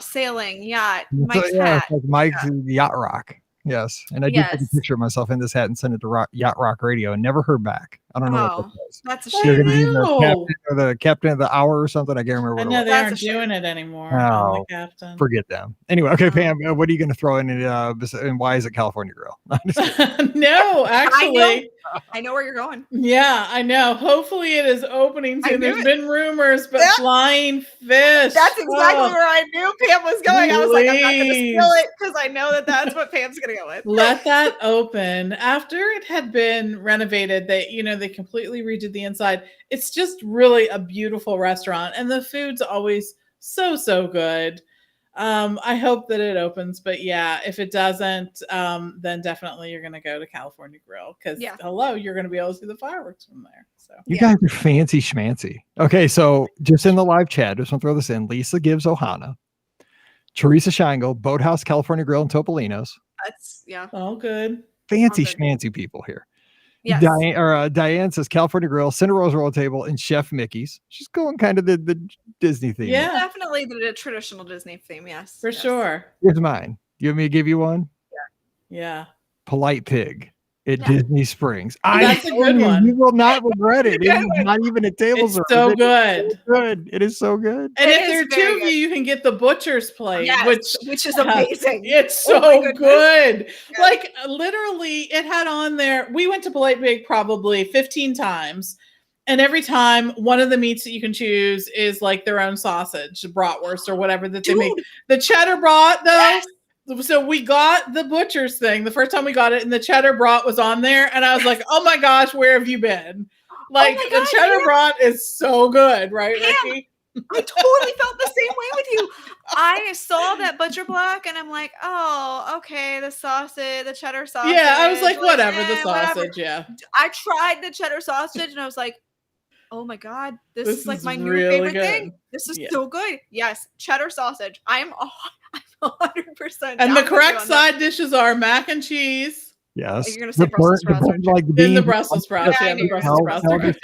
Sailing, yacht, Mike's hat. Like Mike's Yacht Rock. Yes. And I did take a picture of myself in this hat and send it to Yacht Rock Radio and never heard back. I don't know what that was. That's a You're shame. going to be the captain or the captain of the hour or something. I can't remember what it was. They aren't doing it anymore. Oh, the captain. Forget them. Anyway, okay, Pam, what are you going to throw in and why is it California Grill? No, actually. I know where you're going. Yeah, I know. Hopefully it is opening soon. There's been rumors, but flying fish. That's exactly where I knew Pam was going. I was like, I'm not going to steal it because I know that's what Pam's going to go with. Let that open. After it had been renovated, they completely redid the inside. It's just really a beautiful restaurant, and the food's always so good. I hope that it opens, but yeah, if it doesn't, then definitely you're going to go to California Grill because you're going to be able to see the fireworks from there. So you guys are fancy schmancy. Okay, so just in the live chat, just want to throw this in. Lisa gives Ohana, Teresa Scheingle, Boathouse, California Grill, and Topolino's. That's all good. Fancy schmancy people here. Yes. Diane says California Grill, Cinderella's Roll Table, and Chef Mickey's. She's going kind of the Disney theme. Yeah, definitely the traditional Disney theme. Yes, for sure. Here's mine. You want me to give you one? Yeah. Polite Pig at Disney Springs. That's a good one. You will not regret it. It's not even a table service. So good. It is so good. And if there are 2 of you can get the butcher's plate, which is amazing. It's so good. Yeah. Like literally, it had on there. We went to Polite Pig probably 15 times. And every time, one of the meats that you can choose is like their own sausage, bratwurst or whatever that they make. The cheddar brat, though. Yes. So we got the butcher's thing the first time we got it, and the cheddar brat was on there, and I was like, "Oh my gosh, where have you been?" Like the cheddar brat is so good, right, Ricky? I totally felt the same way with you. I saw that butcher block, and I'm like, "Oh, okay, the sausage, the cheddar sausage." Yeah, I was like, "Whatever, the sausage." Whatever. Yeah, I tried the cheddar sausage, and I was like, oh my God, this is like my new favorite thing. This is so good. Yes, cheddar sausage. I'm 100%. And the correct side dishes are mac and cheese. Yes. You're going to say Brussels sprouts. Like the Brussels sprouts. Yeah, the Brussels sprouts.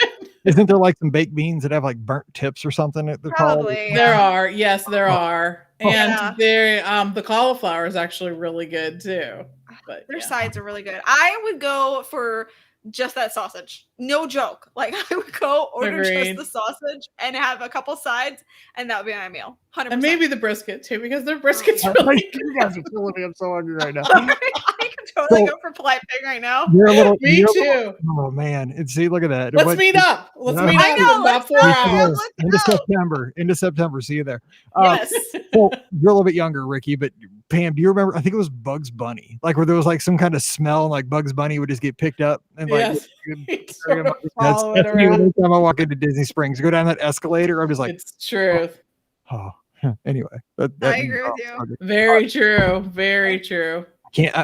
Isn't there like some baked beans that have like burnt tips or something? Probably. There are. Yes, there are. And the cauliflower is actually really good too. But their sides are really good. I would go for just that sausage. No joke. Like I would go order Agreed. just the sausage and have a couple sides, and that would be my meal. 100%. And maybe the brisket too, because their brisket's really good. You guys are killing me. I'm so hungry right now. I can totally go for polite pig right now. You're a little. Me too. Oh man! And see, look at that. Let's meet up. Let's meet up. I know, in let's about 4 go. hours. Let's Into September. See you there. Yes. Well, you're a little bit younger, Ricky, but Pam, do you remember? I think it was Bugs Bunny, like where there was like some kind of smell, and like Bugs Bunny would just get picked up and like. Yes. Sort of That's follow it me around. every time I walk into Disney Springs, go down that escalator. I'm just like, It's true. oh. Anyway, I agree with you. Very true. Very true.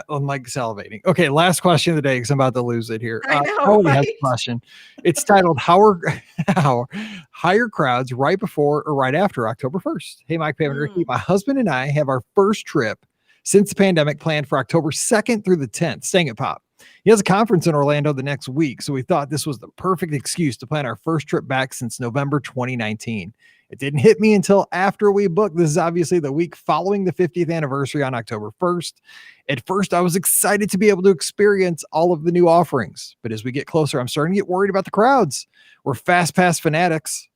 I'm like salivating. Okay, last question of the day because I'm about to lose it here. I know, Holly has right? a question. It's titled how higher crowds right before or right after October 1st. Hey, Mike, Pam, and Ricky, my husband and I have our first trip since the pandemic planned for October 2nd through the 10th, staying at Pop. He has a conference in Orlando the next week, so we thought this was the perfect excuse to plan our first trip back since November 2019. It didn't hit me until after we booked. This is obviously the week following the 50th anniversary on October 1st. At first, I was excited to be able to experience all of the new offerings. But as we get closer, I'm starting to get worried about the crowds. We're fast pass fanatics.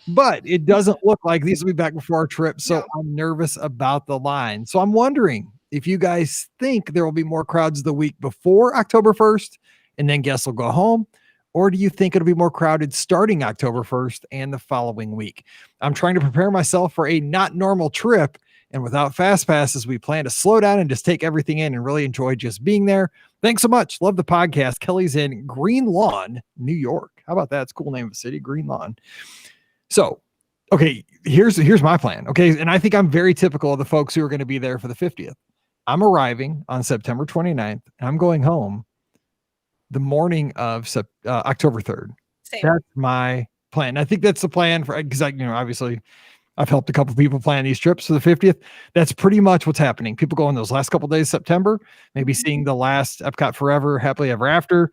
But it doesn't look like these will be back before our trip. So I'm nervous about the line. So I'm wondering if you guys think there will be more crowds the week before October 1st and then guests will go home. Or do you think it'll be more crowded starting October 1st and the following week? I'm trying to prepare myself for a not normal trip. And without fast passes, we plan to slow down and just take everything in and really enjoy just being there. Thanks so much. Love the podcast. Kelly's in Green Lawn, New York. How about that? It's a cool name of a city, Green Lawn. So, okay, here's my plan. Okay. And I think I'm very typical of the folks who are going to be there for the 50th. I'm arriving on September 29th and I'm going home the morning of October 3rd. Same. That's my plan. I think that's the plan for, because obviously I've helped a couple of people plan these trips for the 50th. That's pretty much what's happening. People go in those last couple of days of September, maybe seeing the last Epcot Forever, Happily Ever After,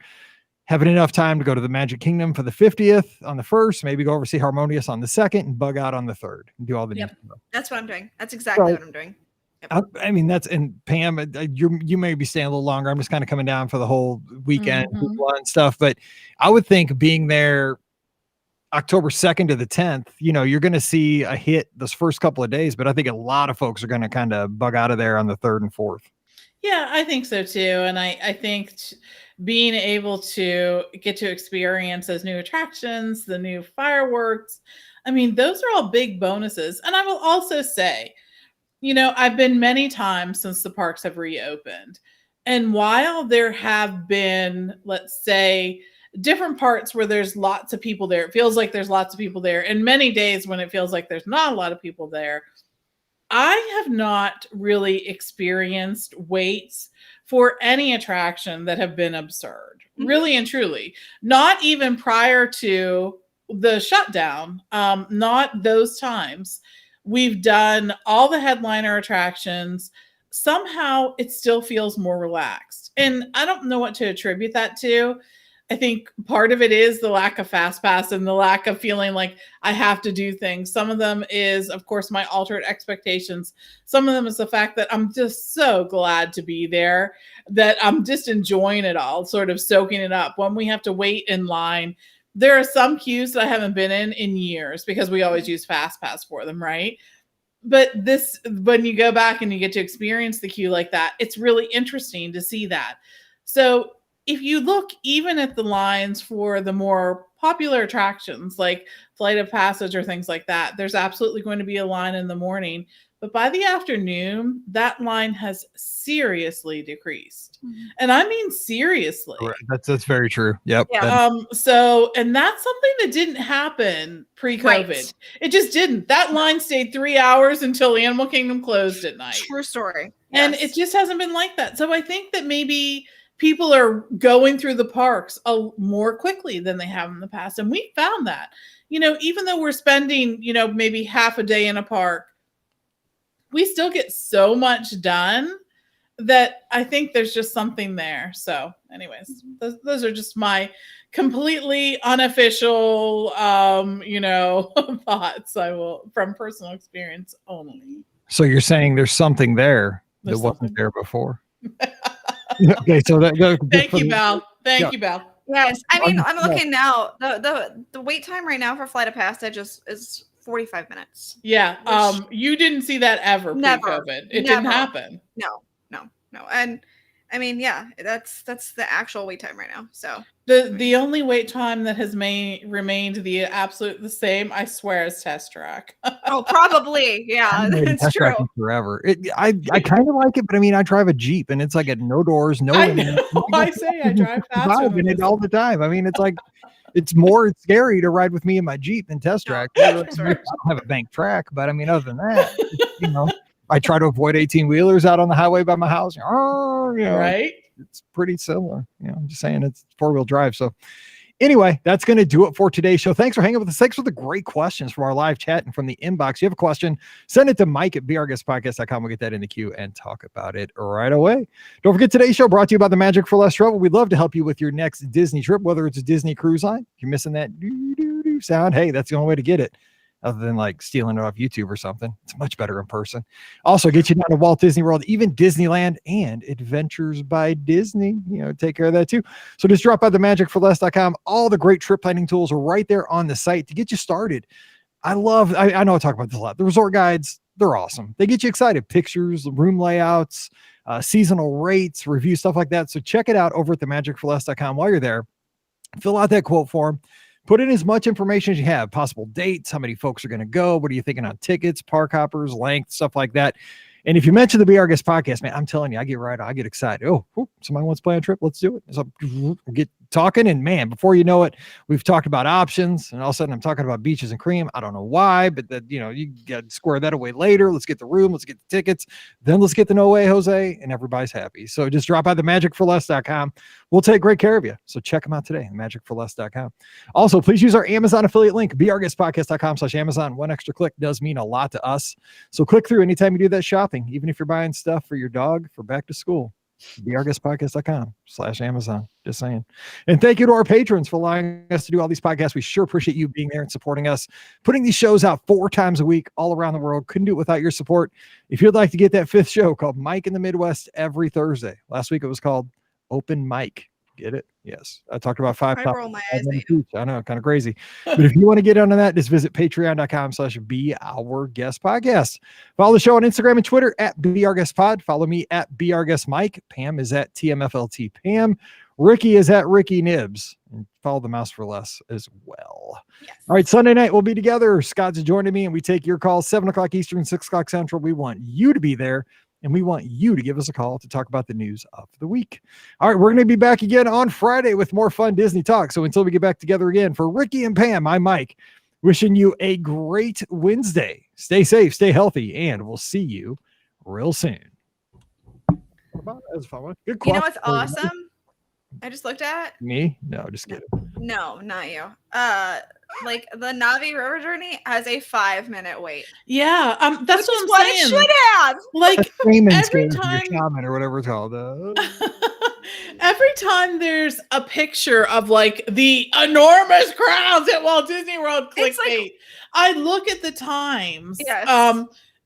having enough time to go to the Magic Kingdom for the 50th on the 1st, maybe go over see Harmonious on the 2nd and bug out on the 3rd and do all the Yep. That's what I'm doing. That's exactly what I'm doing. I mean, and Pam, you may be staying a little longer. I'm just kind of coming down for the whole weekend and stuff. But I would think being there October 2nd to the 10th, you're going to see a hit those first couple of days. But I think a lot of folks are going to kind of bug out of there on the 3rd and 4th. Yeah, I think so too. And I think being able to get to experience those new attractions, the new fireworks, I mean, those are all big bonuses. And I will also say, I've been many times since the parks have reopened. And while there have been, let's say, different parts where there's lots of people there, it feels like there's lots of people there, and many days when it feels like there's not a lot of people there, I have not really experienced waits for any attraction that have been absurd, really and truly. Not even prior to the shutdown, not those times. We've done all the headliner attractions. Somehow it still feels more relaxed. And I don't know what to attribute that to. I think part of it is the lack of fast pass and the lack of feeling like I have to do things. Some of them is, of course, my altered expectations. Some of them is the fact that I'm just so glad to be there, that I'm just enjoying it all, sort of soaking it up. When we have to wait in line, there are some queues that I haven't been in years because we always use fast pass for them, right? But when you go back and you get to experience the queue like that, it's really interesting to see that. So if you look even at the lines for the more popular attractions like Flight of Passage or things like that, there's absolutely going to be a line in the morning. But by the afternoon, that line has seriously decreased. And I mean seriously. That's very true. Yep. Yeah. And that's something that didn't happen pre-COVID. Right. It just didn't. That line stayed 3 hours until Animal Kingdom closed at night. True story. And Yes. it just hasn't been like that. So I think that maybe people are going through the parks more quickly than they have in the past. And we found that, even though we're spending, maybe half a day in a park, we still get so much done that I think there's just something there. So anyways, those are just my completely unofficial, thoughts from personal experience only. So you're saying there's something there that wasn't there before? Okay, so Thank you, Val. Thank you, Belle. Yes, I mean, I'm Yeah. looking now. The wait time right now for Flight of Passage is 45 minutes. Yeah. Which- You didn't see that ever Never. pre-COVID. It didn't happen. No. And I mean, yeah, that's the actual wait time right now. So The only wait time that has remained the same, I swear, is Test Track. oh, probably, yeah, that's true. Forever. I kind of like it, but I mean, I drive a Jeep and it's like at no doors, no. I know. I say I drive faster than it all the time. I mean, it's like it's more scary to ride with me in my Jeep than Test Track. I don't have a bank track, but I mean, other than that, I try to avoid 18-wheelers out on the highway by my house. Right? It's pretty similar. I'm just saying it's 4-wheel drive. So anyway, that's going to do it for today's show. Thanks for hanging with us. Thanks for the great questions from our live chat and from the inbox. If you have a question, send it to Mike@BeOurGuestPodcast.com. We'll get that in the queue and talk about it right away. Don't forget, today's show brought to you by the Magic for Less Travel. We'd love to help you with your next Disney trip, whether it's a Disney cruise line. If you're missing that doo-doo-doo sound, hey, that's the only way to get it. Other than like stealing it off YouTube or something. It's much better in person. Also get you down to Walt Disney World, even Disneyland and Adventures by Disney. Take care of that too. So just drop by the magicforless.com. All the great trip planning tools are right there on the site to get you started. I know I talk about this a lot. The resort guides, they're awesome. They get you excited. Pictures, room layouts, seasonal rates, review, stuff like that. So check it out over at the magicforless.com while you're there. Fill out that quote form. Put in as much information as you have, possible dates, how many folks are going to go, what are you thinking on tickets, park hoppers, length, stuff like that. And if you mention the Be Our Guest podcast, man, I'm telling you, I get excited. Oh, somebody wants to plan a trip. Let's do it. So we'll get talking. And man, before you know it, we've talked about options. And all of a sudden I'm talking about beaches and cream. I don't know why, but that, you got to square that away later. Let's get the room. Let's get the tickets. Then let's get the No Way Jose, and everybody's happy. So just drop by the magicforless.com. We'll take great care of you. So check them out today, magicforless.com. Also, please use our Amazon affiliate link, beourguestpodcast.com/Amazon. One extra click does mean a lot to us. So click through anytime you do that shopping, even if you're buying stuff for your dog for back to school. beourguestpodcast.com/Amazon. Just saying. And thank you to our patrons for allowing us to do all these podcasts. We sure appreciate you being there and supporting us, putting these shows out 4 times a week all around the world. Couldn't do it without your support. If you'd like to get that 5th show called Mike in the Midwest every Thursday. Last week it was called Open Mic. Get it? Yes. I talked about 5 topics. I know, kind of crazy. But if you want to get onto that, just visit patreon.com/beourguestpodcast. Follow the show on Instagram and Twitter @beourguestpod. Follow me @beourguestmike. Pam is @TMFLT Pam. Ricky is @Ricky Nibs. And follow the Mouse for Less as well. Yes. All right, Sunday night we'll be together. Scott's joining me and we take your calls 7 o'clock Eastern, 6 o'clock Central. We want you to be there. And we want you to give us a call to talk about the news of the week. All right, we're going to be back again on Friday with more fun Disney talk. So until we get back together again, for Ricky and Pam, I'm Mike, wishing you a great Wednesday. Stay safe, stay healthy, and we'll see you real soon. That was a fun one. Good question. You know what's awesome? I just looked at me. No, just kidding. No, not you. Like the Navi River Journey has a 5-minute wait. Yeah, that's what I'm saying. It should have. Like every time, shaman or whatever it's called. Every time there's a picture of like the enormous crowds at Walt Disney World, clickbait. I look at the times. Yes.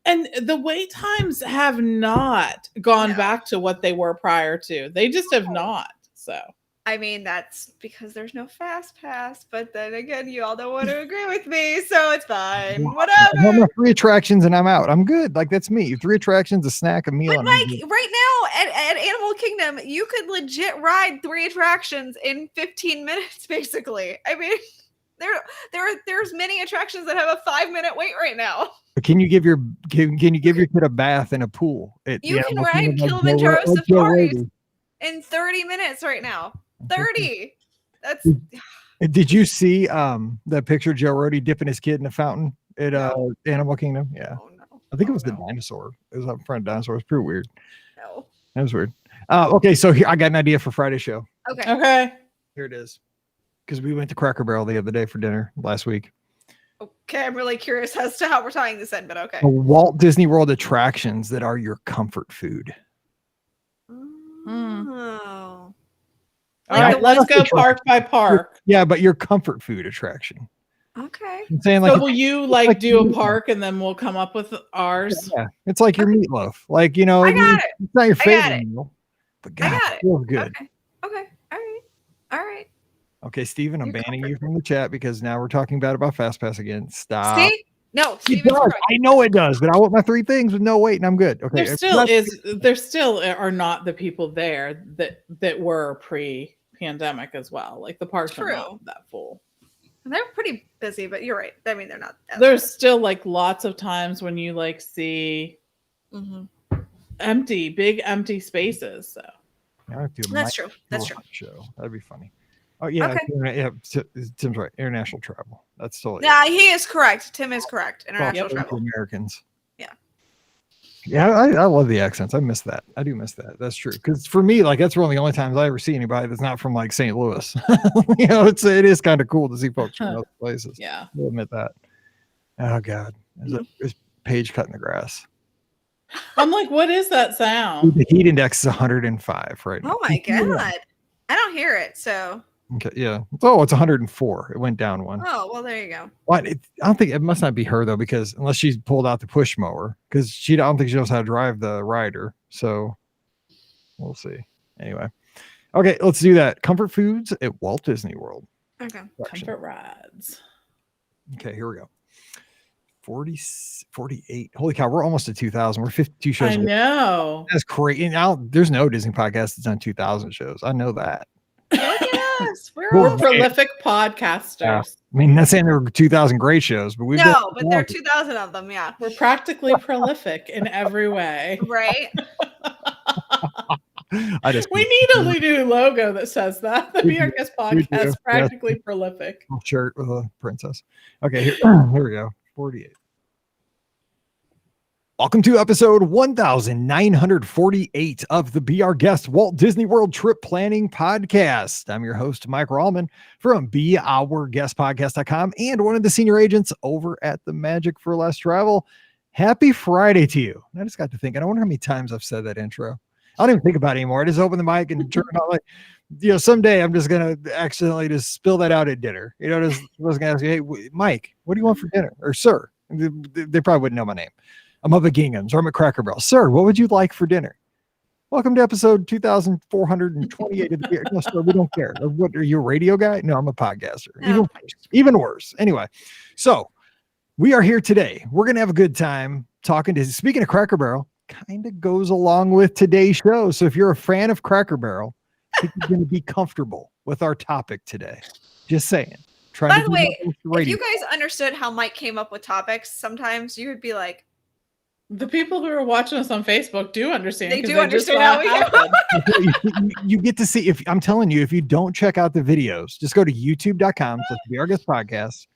And the wait times have not gone back to what they were prior to. They just have not. So. I mean, that's because there's no fast pass, but then again, you all don't want to agree with me, so it's fine. Whatever. I'm 3 attractions and I'm out. I'm good. Like, that's me. 3 attractions, a snack, a meal. But like right now at Animal Kingdom, you could legit ride 3 attractions in 15 minutes, basically. I mean, there's many attractions that have a 5-minute wait right now. Can you give your kid a bath in a pool? You can ride Kilimanjaro Safaris in 30 minutes right now. 30. That's. Did you see the picture of Joe Rody dipping his kid in a fountain at Animal Kingdom? Yeah. Oh, no. I think it was the dinosaur. It was up in front of dinosaur. It was pretty weird. No. That was weird. Okay, so here I got an idea for Friday's show. Okay. Here it is. Because we went to Cracker Barrel the other day for dinner last week. Okay, I'm really curious as to how we're tying this in, but okay. Walt Disney World attractions that are your comfort food. Oh. All right, let's go park by park. Yeah, but your comfort food attraction. Okay. I'm saying, so will you do a park and then we'll come up with ours? Yeah, it's like your meatloaf. Like, I got it. It's not your favorite meal, but God, it feels good. Okay. All right. Okay, Steven, I'm Your banning comfort you from the chat because now we're talking bad about FastPass again. Stop. See? No, It Steven's does. correct. I know it does, but I want my 3 things with no wait, and I'm good. Okay. There still are not the people there that were pre-pandemic as well. Like the parks are not that full. And they're pretty busy, but you're right. I mean, they're not. There's still like lots of times when you like see big empty spaces. So that's true. That's true. Show. That'd be funny. Oh yeah, okay. Yeah. Tim's right. International travel. That's totally. Yeah, he is correct. Tim is correct. International travel. Americans. Yeah. Yeah, I love the accents. I miss that. I do miss that. That's true. Because for me, like that's one of the only times I ever see anybody that's not from like St. Louis. You know, it is kind of cool to see folks from other places. Yeah, I'll admit that. Oh God, is Paige cutting the grass? I'm like, what is that sound? The heat index is 105 right now. Oh my God, I don't hear it. So. Okay, yeah. Oh, it's 104. It went down 1. Oh, well, there you go. What? I don't think it must not be her though, because unless she's pulled out the push mower, because I don't think she knows how to drive the rider. So we'll see. Anyway, okay, let's do that. Comfort foods at Walt Disney World. Okay. Comfort rides. Okay, here we go. 48. Holy cow, we're almost at 2,000. We're 52 shows. I know. That's crazy. And there's no Disney podcast that's on 2,000 shows. I know that. Look at us. We're prolific podcasters. Yeah. I mean, not saying there were 2,000 great shows, but but there are 2,000 of them. Yeah, we're practically prolific in every way. Right. We need a new logo that says that. The Be Our Guest podcast, practically prolific. Shirt with a princess. Okay, here we go. 48. Welcome to episode 1948 of the Be Our Guest Walt Disney World Trip Planning Podcast. I'm your host, Mike Rallman from BeOurGuestPodcast.com and one of the senior agents over at the Magic for Less Travel. Happy Friday to you. I just got to thinking, I wonder how many times I've said that intro. I don't even think about it anymore. I just open the mic and turn it on like, someday I'm just going to accidentally just spill that out at dinner. I was going to ask you, hey, Mike, what do you want for dinner? Or sir, they probably wouldn't know my name. I'm up at Gingham's or I'm at Cracker Barrel. Sir, what would you like for dinner? Welcome to episode 2428 of the year. No, sir, we don't care. What are you, a radio guy? No, I'm a podcaster. Even worse. Anyway, so we are here today. We're going to have a good time talking speaking of Cracker Barrel, kind of goes along with today's show. So if you're a fan of Cracker Barrel, I think you're going to be comfortable with our topic today. Just saying. By the way, if you guys understood how Mike came up with topics, sometimes you would be like, the people who are watching us on Facebook do understand. They do understand how we happen. You get to see, if I'm telling you, if you don't check out the videos, just go to youtube.com, so Be Our Guest Podcast.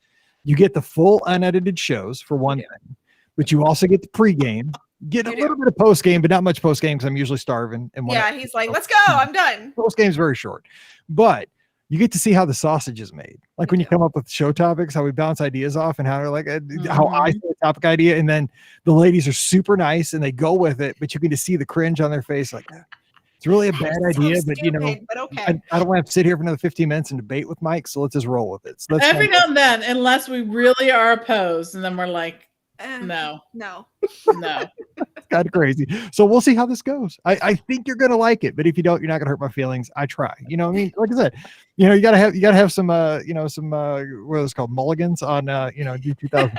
You get the full unedited shows for one thing, but you also get the pregame, get a little bit of postgame, but not much postgame because I'm usually starving. And he's like, let's go, I'm done. Postgame is very short, but you get to see how the sausage is made. Like when you come up with show topics, how we bounce ideas off and how how I say a topic idea. And then the ladies are super nice and they go with it, but you can just see the cringe on their face. Like it's really a bad idea, but but okay. I don't want to have to sit here for another 15 minents and debate with Mike. So let's just roll with it. So every now and then, unless we really are opposed, and then we're like, no. It's kind of crazy. So we'll see how this goes. I think you're gonna like it, but if you don't, you're not gonna hurt my feelings. I try. You know what I mean? Like I said, you gotta have some some what is it called, mulligans on do 2000.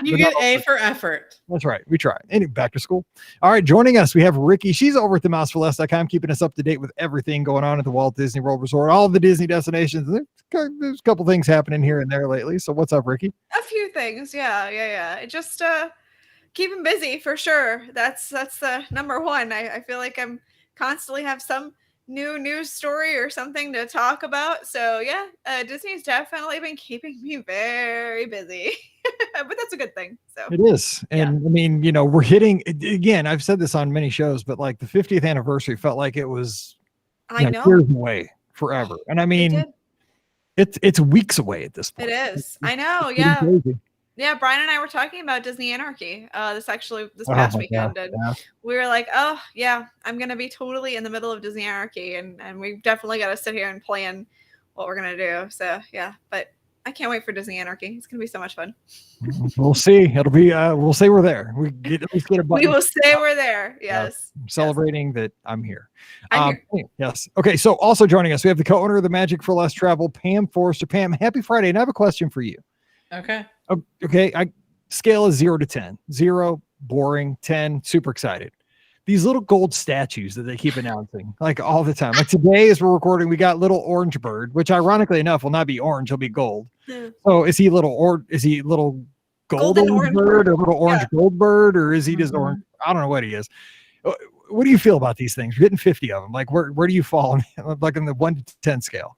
You get A for effort. That's right. We try. Anyway, back to school. All right, joining us, we have Ricky. She's over at theMouseForLess.com, keeping us up to date with everything going on at the Walt Disney World Resort, all of the Disney destinations. There's a couple things happening here and there lately. So what's up, Ricky? A few things. Yeah. It just keep him busy for sure. That's the number one. I feel like I'm constantly have some new news story or something to talk about. So yeah, Disney's definitely been keeping me very busy, but that's a good thing. So it is. And I mean, we're hitting, again, I've said this on many shows, but like the 50th anniversary felt like it was years away forever. And I mean, it's weeks away at this point. It is. I know. Yeah. Crazy. Yeah, Brian and I were talking about Disney Anarchy this past weekend, and we were like, oh yeah, I'm gonna be totally in the middle of Disney Anarchy, and we definitely got to sit here and plan what we're gonna do. So yeah, but I can't wait for Disney Anarchy. It's gonna be so much fun. We'll see. It'll be. We'll say we're there. We get at least get a button. We will say we're there. Yes. Celebrating that I'm here. I'm here. Yes. Okay. So also joining us, we have the co-owner of the Magic for Less Travel, Pam Forrester. Pam, happy Friday. And I have a question for you. Okay. Okay. Scale is 0 to 10. 0, boring. 10, super excited. These little gold statues that they keep announcing like all the time. Like today, as we're recording, we got little orange bird, which ironically enough will not be orange; he'll be gold. So is he little golden orange bird or little orange gold bird, or is he just orange? I don't know what he is. What do you feel about these things? We're getting 50 of them. Like where do you fall like in the 1 to 10 scale?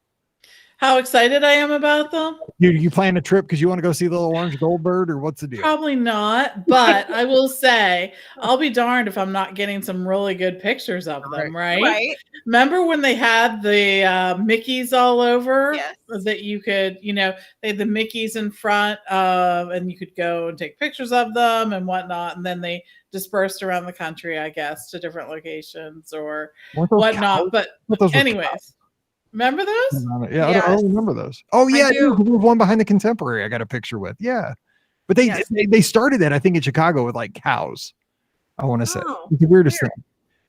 How excited I am about them? You plan a trip because you want to go see the little orange gold bird, or what's the deal? Probably not, but I will say I'll be darned if I'm not getting some really good pictures of them, right? Remember when they had the Mickeys all over? Yes. That you could, they had the Mickeys in front of, and you could go and take pictures of them and whatnot, and then they dispersed around the country, I guess, to different locations or whatnot. But anyways. Remember those? Yeah, yes. I don't remember those. Oh yeah, I do. There was one behind the Contemporary I got a picture with. Yeah, but they started that I think in Chicago with like cows. I want to say it's the weirdest thing.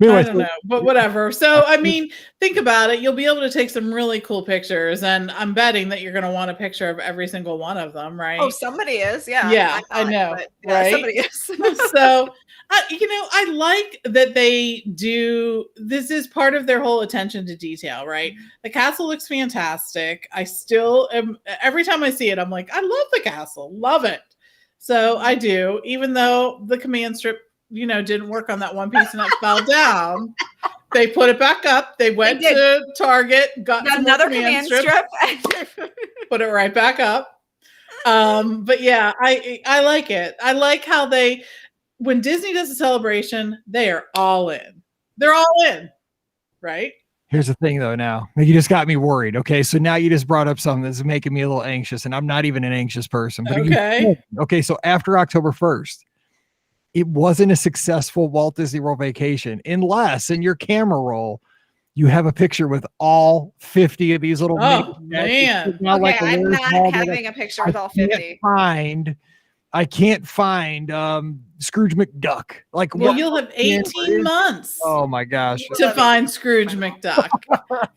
Anyway, I don't know, but whatever. So I mean, think about it. You'll be able to take some really cool pictures, and I'm betting that you're going to want a picture of every single one of them, right? Oh, somebody is. Yeah. Yeah, I know. Right? Somebody is. So. I like that they do. This is part of their whole attention to detail, right? The castle looks fantastic. I still am. Every time I see it, I'm like, I love the castle, love it. So I do, even though the command strip, didn't work on that one piece and it fell down. They put it back up. They went to Target, got another command strip, put it right back up. But yeah, I like it. I like how when Disney does a celebration, they are all in. They're all in, right? Here's the thing, though. Now you just got me worried. Okay, so now you just brought up something that's making me a little anxious, and I'm not even an anxious person. But okay. So after October 1st, it wasn't a successful Walt Disney World vacation unless in your camera roll you have a picture with all 50 of these little. Oh man! Okay, I'm not having a picture with all 50. I can't find Scrooge McDuck. You'll have 18 months. Oh my gosh. To find Scrooge McDuck.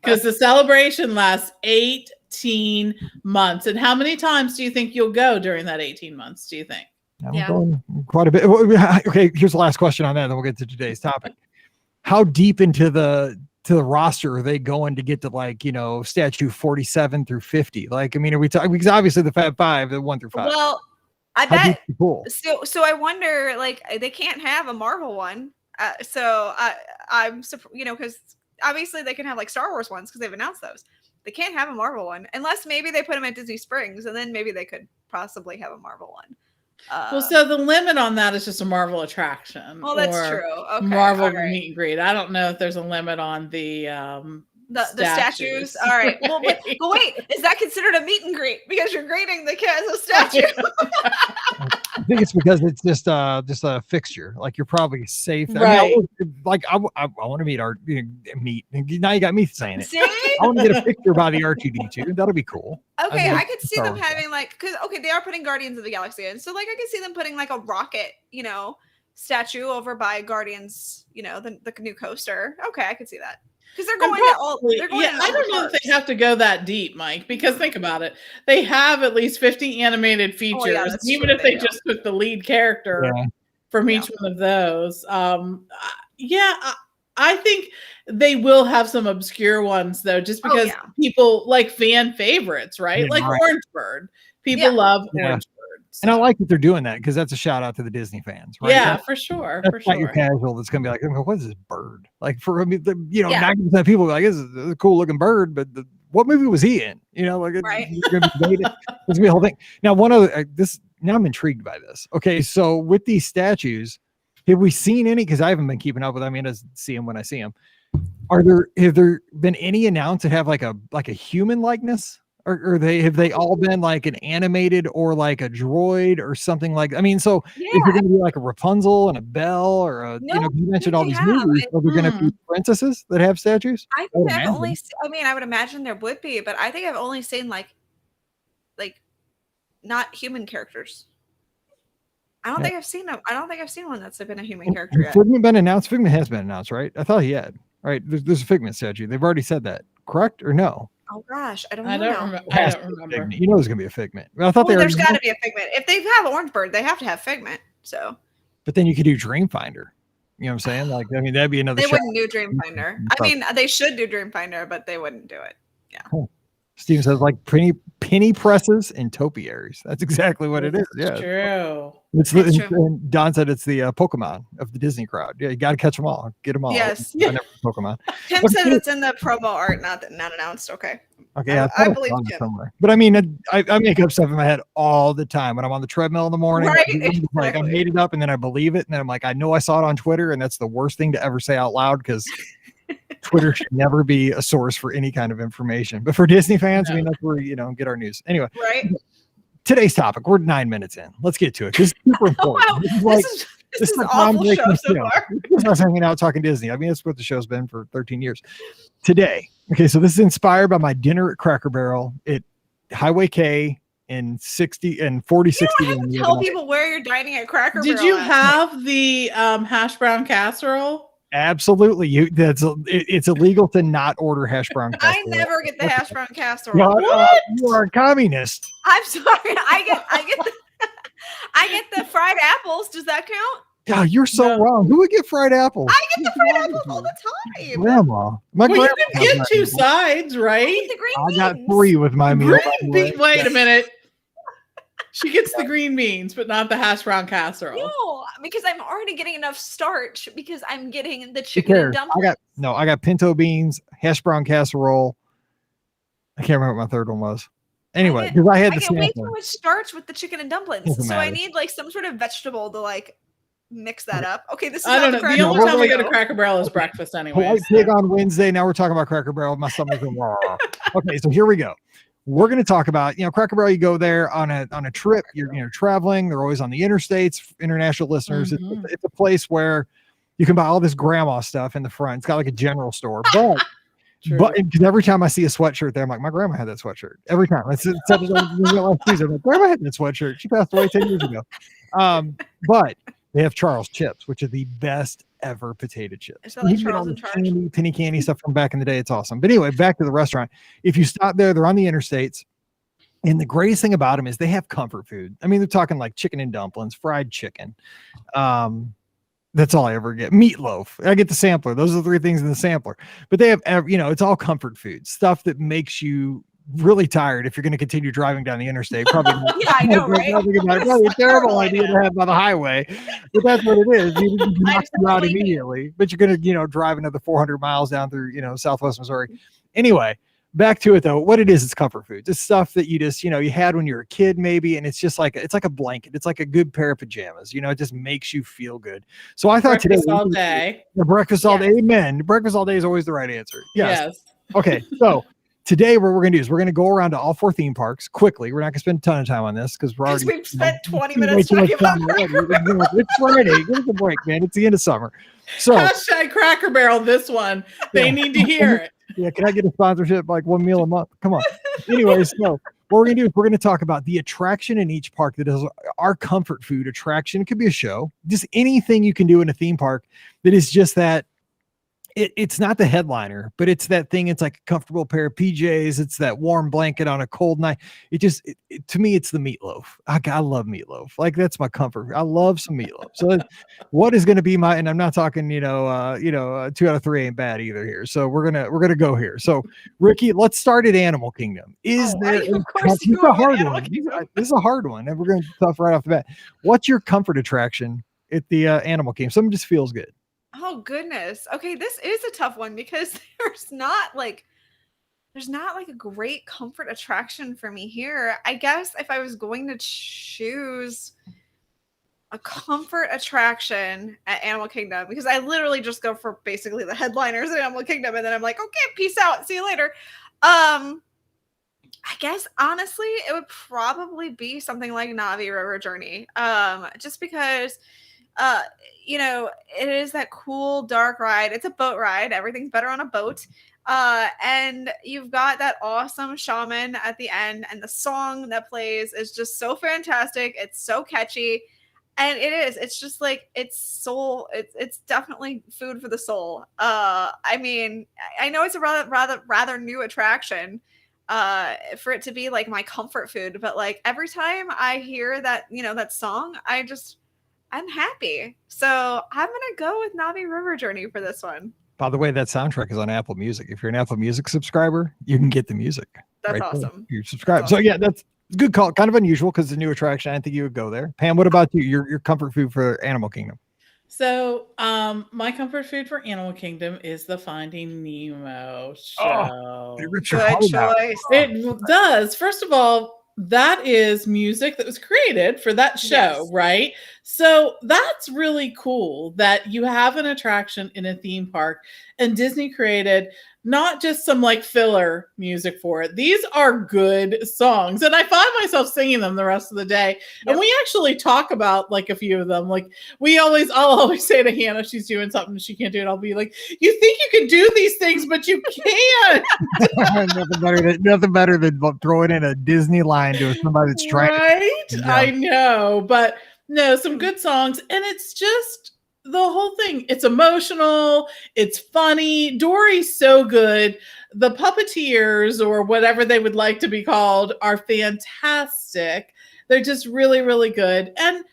Because the celebration lasts 18 months. And how many times do you think you'll go during that 18 months, do you think? I'm going quite a bit. Okay, here's the last question on that, then we'll get to today's topic. How deep into the roster are they going to get to statue 47 through 50? Are we talking, because obviously the Fab Five, the 1 through 5. Well, I bet. Cool. So I wonder, they can't have a Marvel one. So I'm, because obviously they can have Star Wars ones because they've announced those. They can't have a Marvel one unless maybe they put them at Disney Springs, and then maybe they could possibly have a Marvel one. So the limit on that is just a Marvel attraction. Well, that's true. Okay, Marvel meet and greet. I don't know if there's a limit on the statues. All right. Well, but wait, is that considered a meet and greet because you're greeting the kid as a statue? I think it's because it's just a fixture. You're probably safe. Right. I want to meet. Now you got me saying it. See? I want to get a picture by the R2D2. That'll be cool. Okay, I could see them having they are putting Guardians of the Galaxy in, so I could see them putting a rocket, statue over by Guardians, the new coaster. Okay, I could see that. Because they're going to all. I don't know if they have to go that deep, Mike. Because think about it, they have at least 50 animated features, even if they just took the lead character from each one of those. I think they will have some obscure ones though, just because people like fan favorites, right? Orange Bird. People love Orange Bird. So. And I like that they're doing that because that's a shout out to the Disney fans, right? Yeah, for sure. That's not your casual that's going to be like, what is this bird? 90% of people are like, this is a cool looking bird, but what movie was he in? Right. It's going to be a whole thing. Now, now I'm intrigued by this. Okay, so with these statues, have we seen any? Because I haven't been keeping up with them. I see them when I see them. Have there been any announced that have like a human likeness? Or have they all been an animated or a droid or something so is there going to be a Rapunzel and a Belle or you mentioned all these movies, are there going to be princesses that have statues? I think I would imagine there would be, but I think I've only seen not human characters. I don't Yeah. think I've seen them. I don't think I've seen one that's been a human character Has yet. Figment been announced? Figment has been announced, right? I thought he had. Right? There's a Figment statue. They've already said that, correct or no? Oh gosh, I don't I know. don't now. remember. It I has don't to be a remember. Figment. You know there's gonna be a Figment. I thought Well, they there's already got to announced- be a Figment. If they have Orange Bird, they have to have Figment. So But then you could do Dreamfinder. You know what I'm saying? Like, I mean, that'd be another they shot. wouldn't do Dreamfinder. I mean, they should do Dreamfinder, but they wouldn't do it. Steven says like penny presses and topiaries. That's exactly what it is. Yeah. True. It's That's true. and Don said it's the Pokemon of the Disney crowd. Yeah, you got to catch them all. Get them all. Yes. I never Pokemon. Tim said it's in the promo art, not announced. Okay. Okay, yeah, I thought believe saw it Tim. somewhere. But I mean, I make up stuff in my head all the time when I'm on the treadmill in the morning. Right, Like I exactly. made it up and then I believe it, and then I'm like, I know I saw it on Twitter, and that's the worst thing to ever say out loud because Twitter should never be a source for any kind of information. But for Disney fans, I mean, that's where get our news. Anyway, Right. today's topic. We're 9 minutes in. Let's get to it. This is super important. Wow. This is like This is the an awful show groundbreaking so far. This is us hanging out talking Disney. I mean, that's what the show's been for 13 years. Today, okay, so this is inspired by my dinner at Cracker Barrel at Highway K in 60 and 4060. You don't have to tell people where you're dining at Cracker Did Barrel you at. have the hash brown casserole? Absolutely, it's illegal to not order hash brown casserole. I never get the hash brown casserole. What? You are a communist. I'm sorry. I get the fried apples. Does that count? God, you're so No. wrong. Who would get fried apples? I get the fried apples all the time. Grandma. My Well, you grandma can has get my two apples. sides, I right? get the green I got beans. 3 with my meal. by the way. Wait a minute. She gets the green beans, but not the hash brown casserole. No, because I'm already getting enough starch because I'm getting the Who chicken and cares? dumplings. I got pinto beans, hash brown casserole. I can't remember what my third one was. Anyway, get- because I had I the get way too sampler. much starch with the chicken and dumplings. Doesn't So I matter. need like some sort of vegetable to like mix that up. Okay, this is I not don't the know. Cracker The only Barrel time I go to show. Cracker Barrel is breakfast anyway. Polite pig on Wednesday. Now we're talking about Cracker Barrel. My stomach's going raw. Okay, so here we go. We're going to talk about, Cracker Barrel. You go there on a trip. You're traveling. They're always on the interstates. International listeners. Mhm. It's a place where you can buy all this grandma stuff in the front. It's got like a general store, but. True. But because every time I see a sweatshirt there, I'm like, my grandma had that sweatshirt. Every time. I said it last season. I'm like, grandma had that sweatshirt. She passed away 10 years ago. But they have Charles chips, which are the best ever potato chips. Is that like You get all Charles the in Charge? penny candy stuff from back in the day. It's awesome. But anyway, back to the restaurant. If you stop there, they're on the interstates. And the greatest thing about them is they have comfort food. I mean, they're talking like chicken and dumplings, fried chicken. That's all I ever get. Meatloaf. I get the sampler. Those are the 3 things in the sampler. But they have, it's all comfort food, stuff that makes you really tired if you're going to continue driving down the interstate. Probably not. Yeah, I know, right? Probably a terrible idea to have by the highway, but that's what it is. You knock you out believe it. immediately, but you're going to, drive another 400 miles down through, Southwest Missouri. Anyway, back to it though. What it is, it's comfort food. It's stuff that you just, you had when you were a kid maybe, and it's just like it's like a blanket. It's like a good pair of pajamas. It just makes you feel good. So I thought Breakfast today all day. the breakfast all Yes. day. Amen. Breakfast all day is always the right answer. Yes. Yes. Okay. So today what we're going to do is we're going to go around to all 4 theme parks quickly. We're not going to spend a ton of time on this because we're Because already we've spent 20 way minutes too much talking about time already. It's Friday. Give us a break, man. It's the end of summer. So Hashtag Cracker Barrel. This one. They Yeah. need to hear it. yeah, can I get a sponsorship like 1 meal a month? Come on. Anyways, so what we're going to do is we're going to talk about the attraction in each park that is our comfort food attraction. It could be a show, just anything you can do in a theme park that is just that. It's not the headliner, but it's that thing. It's like a comfortable pair of PJs. It's that warm blanket on a cold night. To me, it's the meatloaf. I love meatloaf. Like that's my comfort. I love some meatloaf. So what is going to be and I'm not talking, 2 out of 3 ain't bad either here. So we're going to go here. So Ricky, let's start at Animal Kingdom. Is Oh, there, of course this you is a are hard Animal one. Kingdom. This is a hard one. And we're going to tough right off the bat. What's your comfort attraction at the Animal Kingdom? Something just feels good. Oh goodness. Okay, this is a tough one because there's not like a great comfort attraction for me here. I guess if I was going to choose a comfort attraction at Animal Kingdom, because I literally just go for basically the headliners at Animal Kingdom and then I'm like, okay, peace out, see you later. I guess honestly it would probably be something like Navi River Journey. Just because it is that cool dark ride. It's a boat ride. Everything's better on a boat. And you've got that awesome shaman at the end, and the song that plays is just so fantastic. It's so catchy. And it's just like, it's definitely food for the soul. I mean, I know it's a rather new attraction, for it to be like my comfort food, but like every time I hear that, that song, I'm happy. So I'm gonna go with Navi River Journey for this one. By the way, that soundtrack is on Apple Music. If you're an Apple Music subscriber, you can get the music. That's awesome. You're subscribed. So yeah, that's good call. Kind of unusual because it's a new attraction. I didn't think you would go there. Pam, what about you? Your comfort food for Animal Kingdom? So, my comfort food for Animal Kingdom is the Finding Nemo show. Good choice. It does. First of all, that is music that was created for that show, right? So that's really cool that you have an attraction in a theme park and Disney created not just some like filler music for it. These are good songs. And I find myself singing them the rest of the day. Yep. And we actually talk about like a few of them. Like I'll always say to Hannah, she's doing something she can't do it. I'll be like, you think you can do these things, but you can't. nothing better than throwing in a Disney line to somebody that's trying. Right? I know. But no, some good songs. And it's just the whole thing. It's emotional. It's funny. Dory's so good. The puppeteers, or whatever they would like to be called, are fantastic. They're just really, really good. And,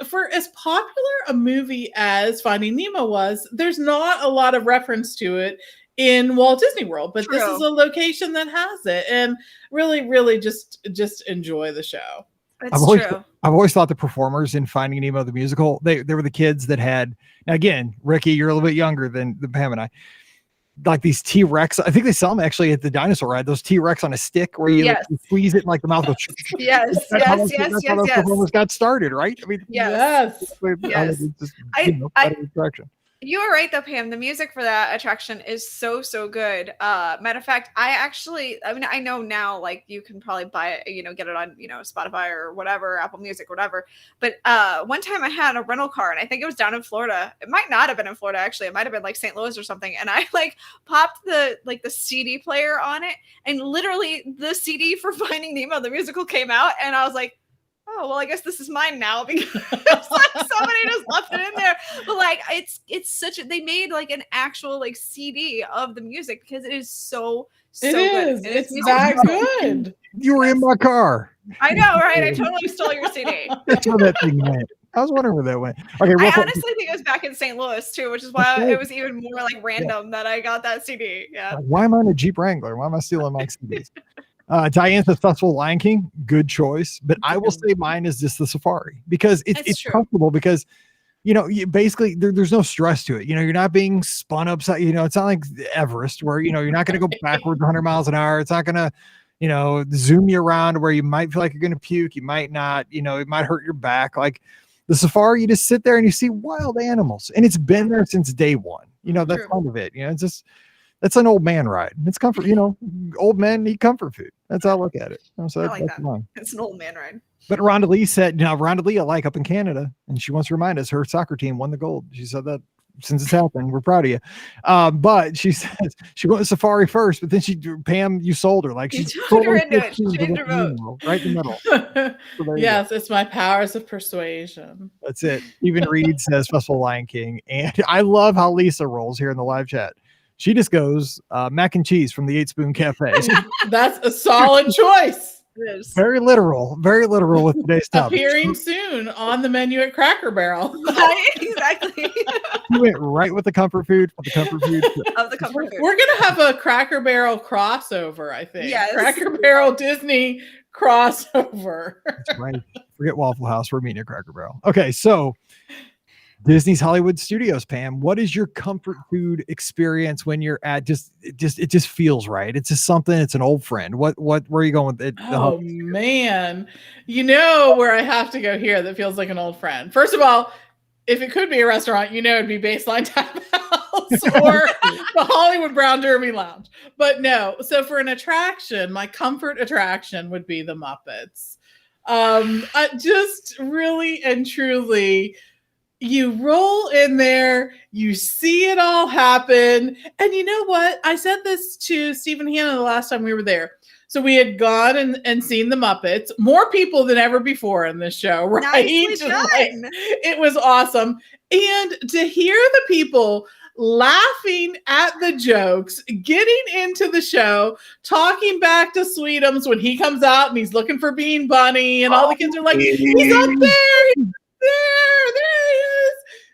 for as popular a movie as Finding Nemo was, there's not a lot of reference to it in Walt Disney World, but This is a location that has it. And really, really just enjoy the show. I've always thought the performers in Finding Nemo the musical, they were the kids that had, now again, Ricky, you're a little bit younger than Pam and I, like these T-Rex. I think they sell them actually at the dinosaur ride, those T-Rex on a stick where you squeeze it and like the mouth goes. Yes. Performers got started, right? I mean, yes. You were right though, Pam. The music for that attraction is so good. Matter of fact, I know now, like you can probably buy it, get it on, Spotify or whatever, Apple Music, whatever. But one time I had a rental car, and I think it was down in Florida. It might not have been in Florida, actually. It might have been like St. Louis or something. And I like popped the CD player on it, and literally the CD for Finding Nemo the musical came out, and I was like, oh, well, I guess this is mine now, because like somebody just left it in there. But like, they made like an actual like CD of the music, because it is so good. It's that good. You were in my car. I know, right? I totally stole your CD. That's where that thing went. I was wondering where that went. Okay, I honestly think it was back in St. Louis too, which is why it was even more like random that I got that CD. Yeah. Why am I in a Jeep Wrangler? Why am I stealing my CDs? Diane says Festival Lion King, good choice, but I will say mine is just the Safari, because it's comfortable, because basically there's no stress to it. You're not being spun upside. It's not like Everest where you're not going to go backwards 100 miles an hour. It's not going to zoom you around where you might feel like you're going to puke. You might not. It might hurt your back. Like the Safari, you just sit there and you see wild animals, and it's been there since day one. That's kind of it. It's just. That's an old man ride. It's comfort, old men need comfort food. That's how I look at it. So I like that. It's an old man ride. But Rhonda Lee said, Rhonda Lee I like up in Canada, and she wants to remind us her soccer team won the gold. She said that since it's happened, we're proud of you. But she says she went to Safari first, but then Pam, you sold her. Like she told her into it. She changed her vote. Right in the middle. Yes, it's my powers of persuasion. That's it. Even Reed says Festival Lion King. And I love how Lisa rolls here in the live chat. She just goes mac and cheese from the 8 Spoon Cafe. That's a solid choice. It is. Very literal with today's topic. Appearing soon on the menu at Cracker Barrel. Exactly. You went right with the comfort food. Of the comfort food. We're gonna have a Cracker Barrel crossover, I think. Yes. Cracker Barrel Disney crossover. That's right. Forget Waffle House. We're meeting at Cracker Barrel. Okay, so Disney's Hollywood Studios, Pam. What is your comfort food experience when you're at it just feels right? It's just something. It's an old friend. Where are you going with it? Oh man, where I have to go here that feels like an old friend. First of all, if it could be a restaurant, it'd be Baseline Tap House or the Hollywood Brown Derby Lounge. But no. So for an attraction, my comfort attraction would be the Muppets. I just really and truly you roll in there, you see it all happen. And you know what? I said this to Stephen Hanna the last time we were there. So we had gone and seen the Muppets, more people than ever before in this show, right? Nicely done. It was awesome. And to hear the people laughing at the jokes, getting into the show, talking back to Sweetums when he comes out and he's looking for Bean Bunny, and all the kids are like, he's up there, there he is,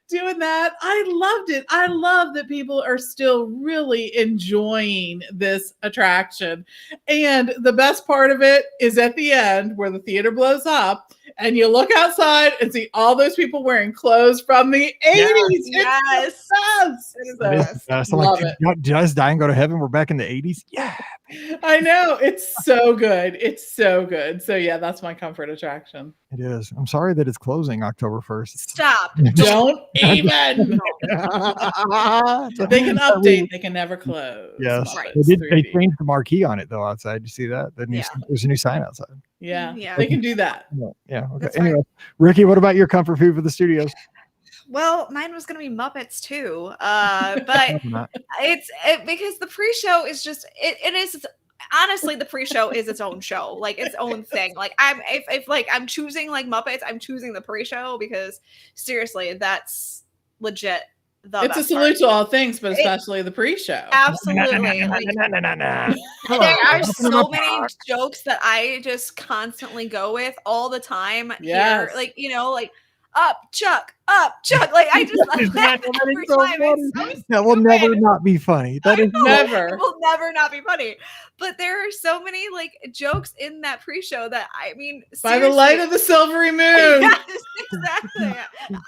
doing that. I loved it. I love that people are still really enjoying this attraction. And the best part of it is at the end where the theater blows up and you look outside and see all those people wearing clothes from the 80s. Yes. It's the best. I'm like, did I die and go to heaven? We're back in the 80s. Yeah. I know. It's so good. It's so good. So yeah, that's my comfort attraction. It is. I'm sorry that it's closing October 1st. Stop. Don't even. They can update. They can never close. Yes. Right. They changed the marquee on it though outside. You see that? There's a new sign outside. Yeah. Yeah. They can do that. Yeah. Okay. That's Anyway, right. Ricky, what about your comfort food for the studios? Well, mine was going to be Muppets too, but it's because the pre-show is just it is honestly the pre-show is its own show, like its own thing. Like if I'm choosing like Muppets, I'm choosing the pre-show because seriously, that's legit. It's a salute to all things, but especially the pre-show. Absolutely. Like, there are so many jokes that I just constantly go with all the time. Yes. Here. Like, like up, Chuck. Like I just love that every time. It's so that will never not be funny. That is never. It will never not be funny. But there are so many like jokes in that pre-show that I mean, by the light of the silvery moon. Yes, exactly.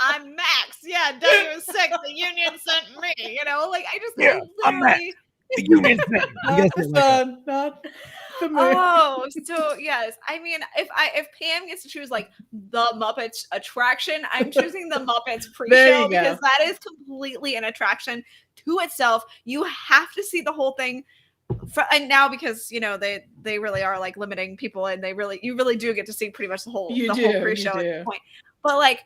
I'm Max. Yeah, W6. The union sent me. Like I just I'm Max. The union sent me. Not the sun, not the moon. Oh, so yes. I mean, if Pam gets to choose like the Muppets attraction, I'm choosing the Muppets pre-show because that is completely an attraction to itself. You have to see the whole thing. And now because they really are like limiting people, and you really do get to see pretty much the whole pre-show at this point. But like,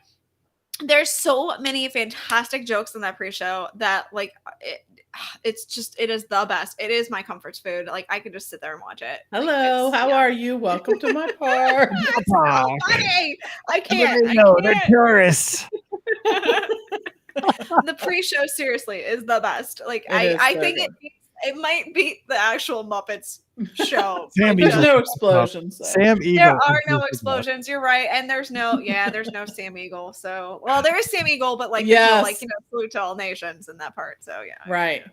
there's so many fantastic jokes in that pre-show that like it is the best. It is my comfort food. Like I could just sit there and watch it. Hello, how are you? Welcome to my park. It's so funny. I can't. They're tourists. The pre-show seriously is the best. Like I think it might beat the actual Muppets show. There's no explosions. Sam Eagle. There are no explosions. You're right, and there's no Sam Eagle. So there is Sam Eagle, but like salute to all nations in that part. So yeah, right.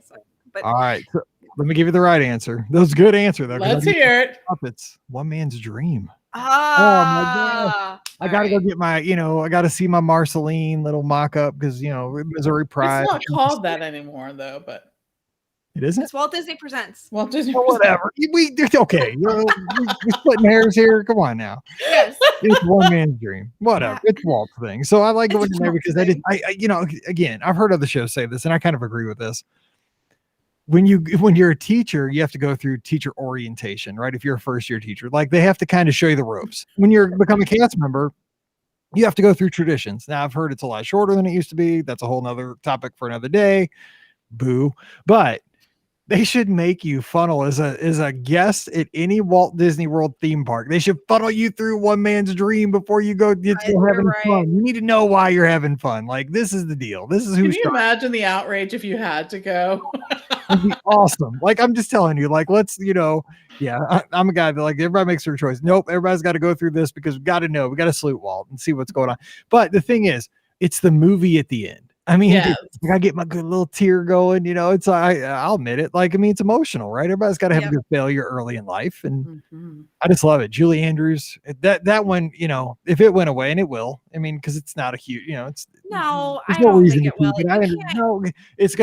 But all right, so let me give you the right answer. That was a good answer though. Let's hear it. Muppets, One Man's Dream. Oh my God. I gotta go get my, I gotta see my Marceline little mock-up because Missouri Pride. It's not called that anymore though, but it isn't. It's Walt Disney Presents. Walt Disney. Whatever. Okay. We're splitting hairs here. Come on now. Yes. It's One Man's Dream. Whatever. It's Walt's thing. So I like going in there because again, I've heard other shows say this, and I kind of agree with this. When you're a teacher, you have to go through teacher orientation, right? If you're a first year teacher, like they have to kind of show you the ropes. When you become a cast member, you have to go through traditions. Now I've heard it's a lot shorter than it used to be. That's a whole nother topic for another day. Boo. But they should make you funnel as a guest at any Walt Disney World theme park. They should funnel you through One Man's Dream before you go get to having fun. You need to know why you're having fun. Like this is the deal. This is who's. Can you imagine the outrage if you had to go? It'd be awesome. Like I'm just telling you. Like let's I'm a guy that like everybody makes their choice. Nope, everybody's got to go through this because we got to know. We got to salute Walt and see what's going on. But the thing is, it's the movie at the end. I mean, I get my good little tear going, it's I'll admit it. Like, I mean, it's emotional, right? Everybody's got to have a good failure early in life. And I just love it. Julie Andrews, that one, if it went away, and it will, I mean, cause it's not a huge, it's no, there's I no don't reason think it will.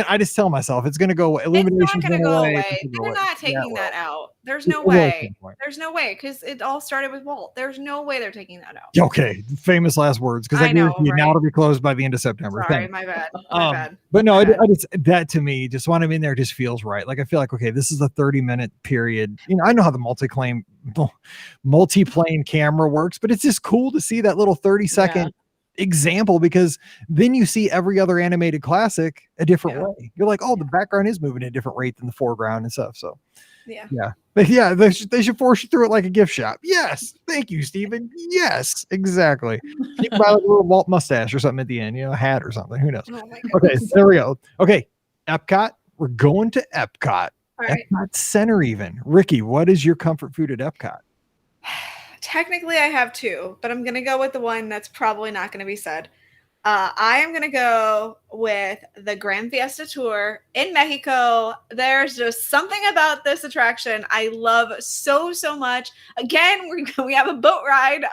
I just tell myself it's going to go away. It's not going to go away. They're not taking that out. There's no way. There's no way. Cause it all started with Walt. There's no way they're taking that out. Okay. Famous last words. Cause I know, now it'll be closed by the end of September. Sorry, my bad. My bad. But no, I just, that to me, just when I'm in there, just feels right. Like I feel like, okay, this is a 30-minute period. I know how the multi-plane camera works, but it's just cool to see that little 30-second example, because then you see every other animated classic a different Yeah. way. You're like, oh, the background is moving at a different rate than the foreground and stuff. So Yeah. but yeah, they should force you through it like a gift shop. Yes, thank you, Stephen. Yes, exactly. You can buy like a little Walt mustache or something at the end, a hat or something. Who knows? Oh my Okay, goodness. there we go. Okay, Epcot. We're going to Epcot. All right. Epcot Center even. Ricky, what is your comfort food at Epcot? Technically, I have two, but I'm going to go with the one that's probably not going to be said. I am going to go with the Grand Fiesta Tour in Mexico. There's just something about this attraction I love so, so much. Again, we have a boat ride.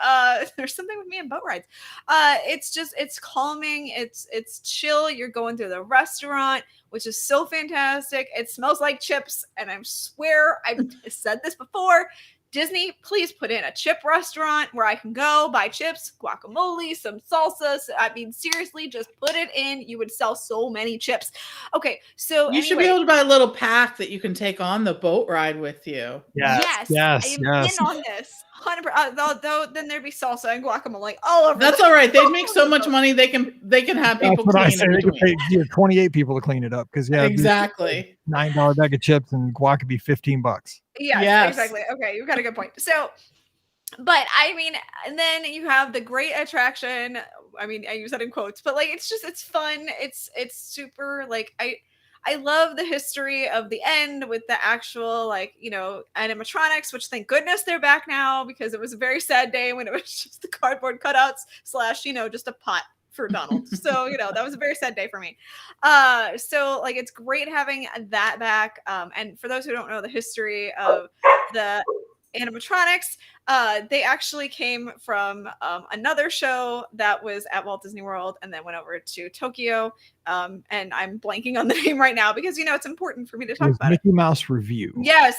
There's something with me and boat rides. It's calming. It's chill. You're going through the restaurant, which is so fantastic. It smells like chips. And I swear I've said this before. Disney, please put in a chip restaurant where I can go buy chips, guacamole, some salsas. I mean, seriously, just put it in. You would sell so many chips. Okay, so you should be able to buy a little pack that you can take on the boat ride with you. Yes. I am in on this. 100%. Though then there'd be salsa and guacamole all over. That's all right. They'd make so much money. They can have people clean it. They could pay 28 people to clean it up because exactly $9 bag of chips and guac could be $15. Yes, exactly. Okay, you've got a good point. So, but I mean, and then you have the great attraction. I mean, I use that in quotes, but like it's fun. It's super like I love the history of the end with the actual animatronics, which thank goodness they're back now because it was a very sad day when it was just the cardboard cutouts / just a pot for Donald. So, that was a very sad day for me. So like, it's great having that back. And for those who don't know the history of the animatronics, they actually came from another show that was at Walt Disney World and then went over to Tokyo. And I'm blanking on the name right now because it's important for me to talk about Mickey Mouse Review. Yes,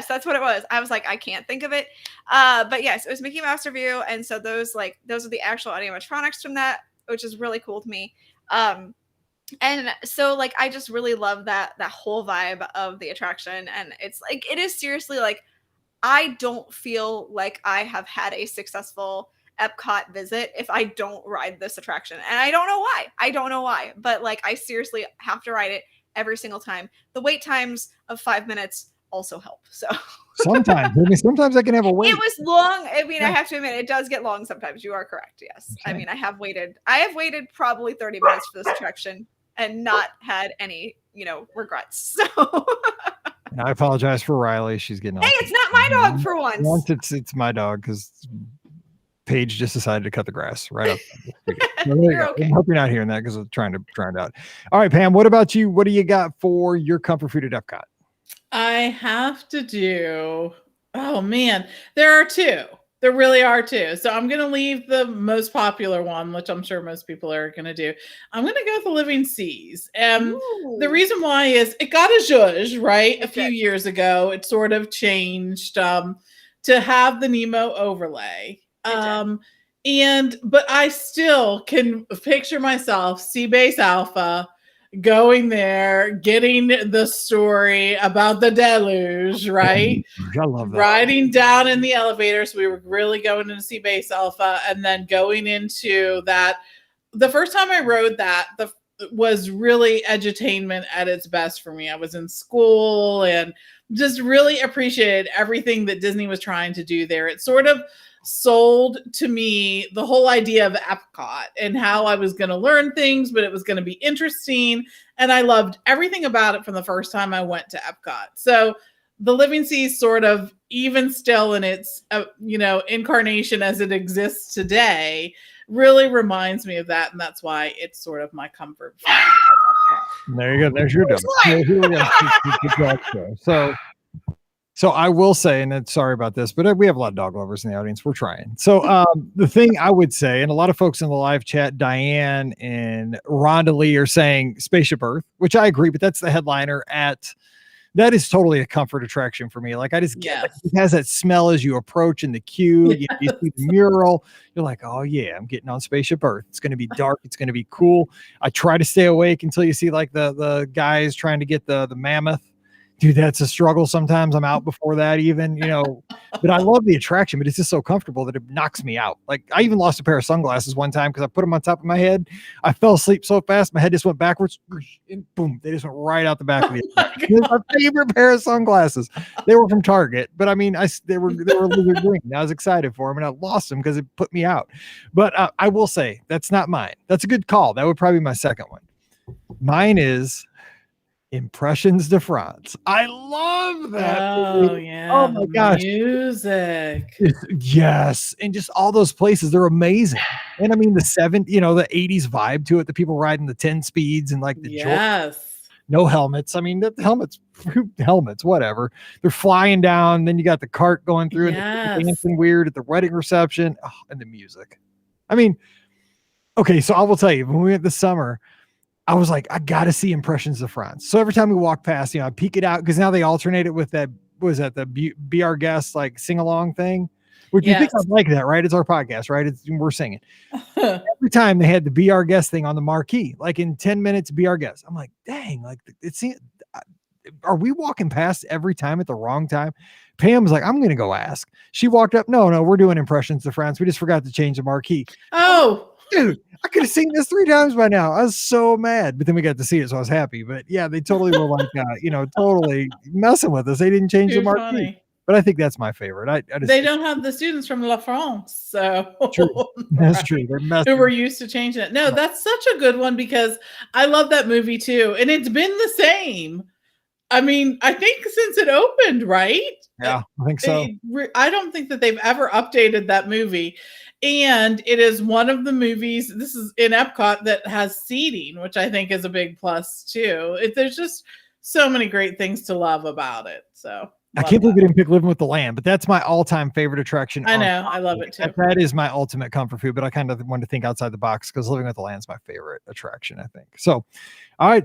that's what it was. I was like, I can't think of it. But yes, it was Mickey Mouse Review, and so those are the actual animatronics from that, which is really cool to me. And so like I just really love that whole vibe of the attraction, and it's like it is seriously like I don't feel like I have had a successful Epcot visit if I don't ride this attraction. And I don't know why. But like I seriously have to ride it every single time. The wait times of 5 minutes also help. So sometimes I can have a wait. It was long. I mean, I have to admit, it does get long sometimes. You are correct. Yes. Okay. I mean, I have waited probably 30 minutes for this attraction and not had any, regrets. So I apologize for Riley. She's getting Hey, it's not my dog for once. Once it's my dog because Paige just decided to cut the grass right up. Okay. I hope you're not hearing that because I'm trying to drown out. All right, Pam, what about you? What do you got for your comfort food at Epcot? I have to do, oh man, there are two. There really are two. So I'm going to leave the most popular one, which I'm sure most people are going to do. I'm going to go with the Living Seas. And the reason why is it got a zhuzh, right? A few years ago. It sort of changed to have the Nemo overlay. But I still can picture myself, Seabase Alpha, going there, getting the story about the deluge, right? I love that. Riding down in the elevator. So we were really going into Seabase Alpha and then going into that. The first time I rode that was really edutainment at its best for me. I was in school and just really appreciated everything that Disney was trying to do there. It sort of sold to me the whole idea of Epcot and how I was going to learn things, but it was going to be interesting. And I loved everything about it from the first time I went to Epcot. So the Living Seas sort of, even still in its, incarnation as it exists today, really reminds me of that. And that's why it's sort of my comfort food at Epcot. There you go. There's your dog. So I will say, and sorry about this, but we have a lot of dog lovers in the audience. We're trying. So the thing I would say, and a lot of folks in the live chat, Diane and Rhonda Lee are saying Spaceship Earth, which I agree, but that's the headliner that is totally a comfort attraction for me. Like I just get it has that smell as you approach in the queue. You see the mural. You're like, oh yeah, I'm getting on Spaceship Earth. It's going to be dark. It's going to be cool. I try to stay awake until you see like the guys trying to get the mammoth Dude, that's a struggle. Sometimes I'm out before that even, but I love the attraction, but it's just so comfortable that it knocks me out. Like I even lost a pair of sunglasses one time because I put them on top of my head. I fell asleep so fast, my head just went backwards and boom, they just went right out the back of me. My favorite pair of sunglasses. They were from Target, but I mean, they were lizard green. I was excited for them and I lost them because it put me out. But I will say that's not mine. That's a good call. That would probably be my second one. Mine is Impressions de France. I love that. Oh yeah. Oh my gosh. Music. Yes. And just all those places, they're amazing. And I mean the 80s vibe to it, the people riding the 10 speeds and like the no helmets. I mean the helmets, whatever. They're flying down, then you got the cart going through and dancing weird at the wedding reception. Oh, and the music. I mean, okay, so I will tell you, when we went this summer, I was like, I got to see Impressions of France. So every time we walk past, I peek it out because now they alternate it with that. What was that? The Be Our Guest like sing along thing. Which you think I'd like that, right? It's our podcast, right? We're singing. Every time they had the Be Our Guest thing on the marquee, like in 10 minutes, Be Our Guest. I'm like, dang, like are we walking past every time at the wrong time? Pam was like, I'm going to go ask. She walked up. No, we're doing Impressions of France. We just forgot to change the marquee. Oh, dude, I could have seen this 3 times by now. I was so mad, but then we got to see it, so I was happy. But yeah, they totally were like, totally messing with us. They didn't change the marquee. Funny. But I think that's my favorite. They don't have the students from La France, so true. That's true. Who were used to changing it. No, that's such a good one because I love that movie too, and it's been the same. I mean, I think since it opened, right? Yeah, I think so. I don't think that they've ever updated that movie. And it is one of the movies, this is in Epcot, that has seating, which I think is a big plus too. There's just so many great things to love about it. So I can't believe we didn't pick Living with the Land, but that's my all-time favorite attraction. I know. I love it too. That is my ultimate comfort food, but I kind of wanted to think outside the box because Living with the Land is my favorite attraction, I think. So, all right.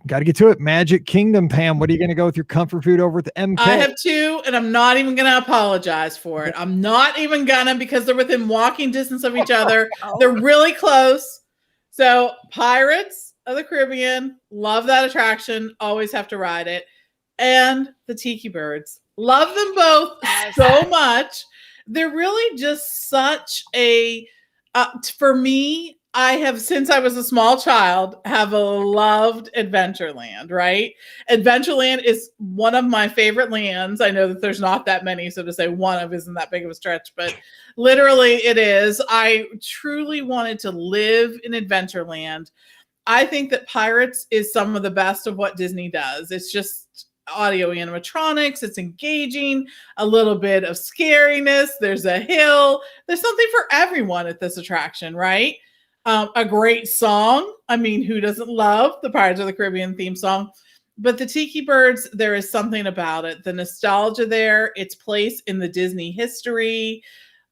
Got to get to it. Magic Kingdom, Pam. What are you going to go with your comfort food over at the MK? I have 2, and I'm not even going to apologize for it. I'm not even gonna because they're within walking distance of each other. They're really close. So, Pirates of the Caribbean, love that attraction. Always have to ride it. And the Tiki Birds, love them both so much. They're really just such a. For me, I have, since I was a small child, have loved Adventureland, right? Adventureland is one of my favorite lands. I know that there's not that many, so to say one of isn't that big of a stretch, but literally it is. I truly wanted to live in Adventureland. I think that Pirates is some of the best of what Disney does. It's just audio animatronics. It's engaging, a little bit of scariness. There's a hill. There's something for everyone at this attraction, right? A great song. I mean, who doesn't love the Pirates of the Caribbean theme song? But the Tiki Birds, there is something about it. The nostalgia there, its place in the Disney history.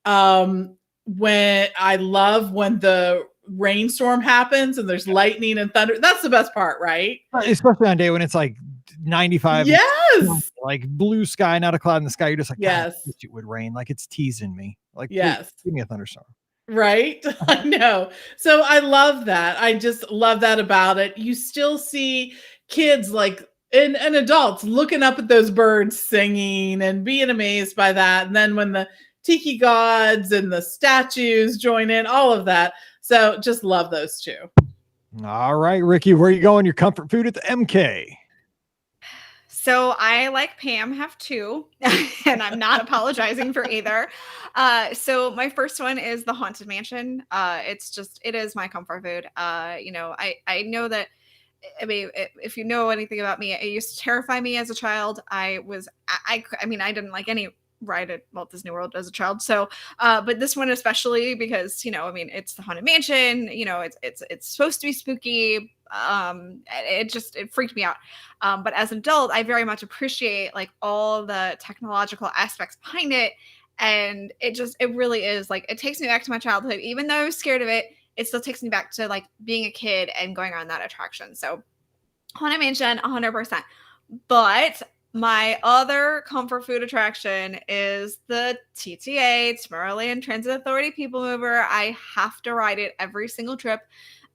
When I love when the rainstorm happens and there's lightning and thunder. That's the best part, right? Especially on a day when it's like 95. Yes. Like blue sky, not a cloud in the sky. You're just like, yes, I wish it would rain. Like it's teasing me. Like, yes, give me a thunderstorm. Right? I know. So I love that. I just love that about it. You still see kids like and adults looking up at those birds singing and being amazed by that. And then when the tiki gods and the statues join in, all of that. So just love those 2. All right, Ricky, where are you going? Your comfort food at the MK? So I, like Pam, have 2, and I'm not apologizing for either. So my first one is the Haunted Mansion. It is my comfort food. I know that, I mean, if you know anything about me, it used to terrify me as a child. I didn't like any ride at Walt Disney World as a child. So, but this one especially because, it's the Haunted Mansion, it's supposed to be spooky. It freaked me out. But as an adult, I very much appreciate like all the technological aspects behind it. And it really is like, it takes me back to my childhood. Even though I was scared of it, it still takes me back to like being a kid and going on that attraction. So Haunted Mansion, 100%. But my other comfort food attraction is the TTA, Tomorrowland Transit Authority People Mover. I have to ride it every single trip.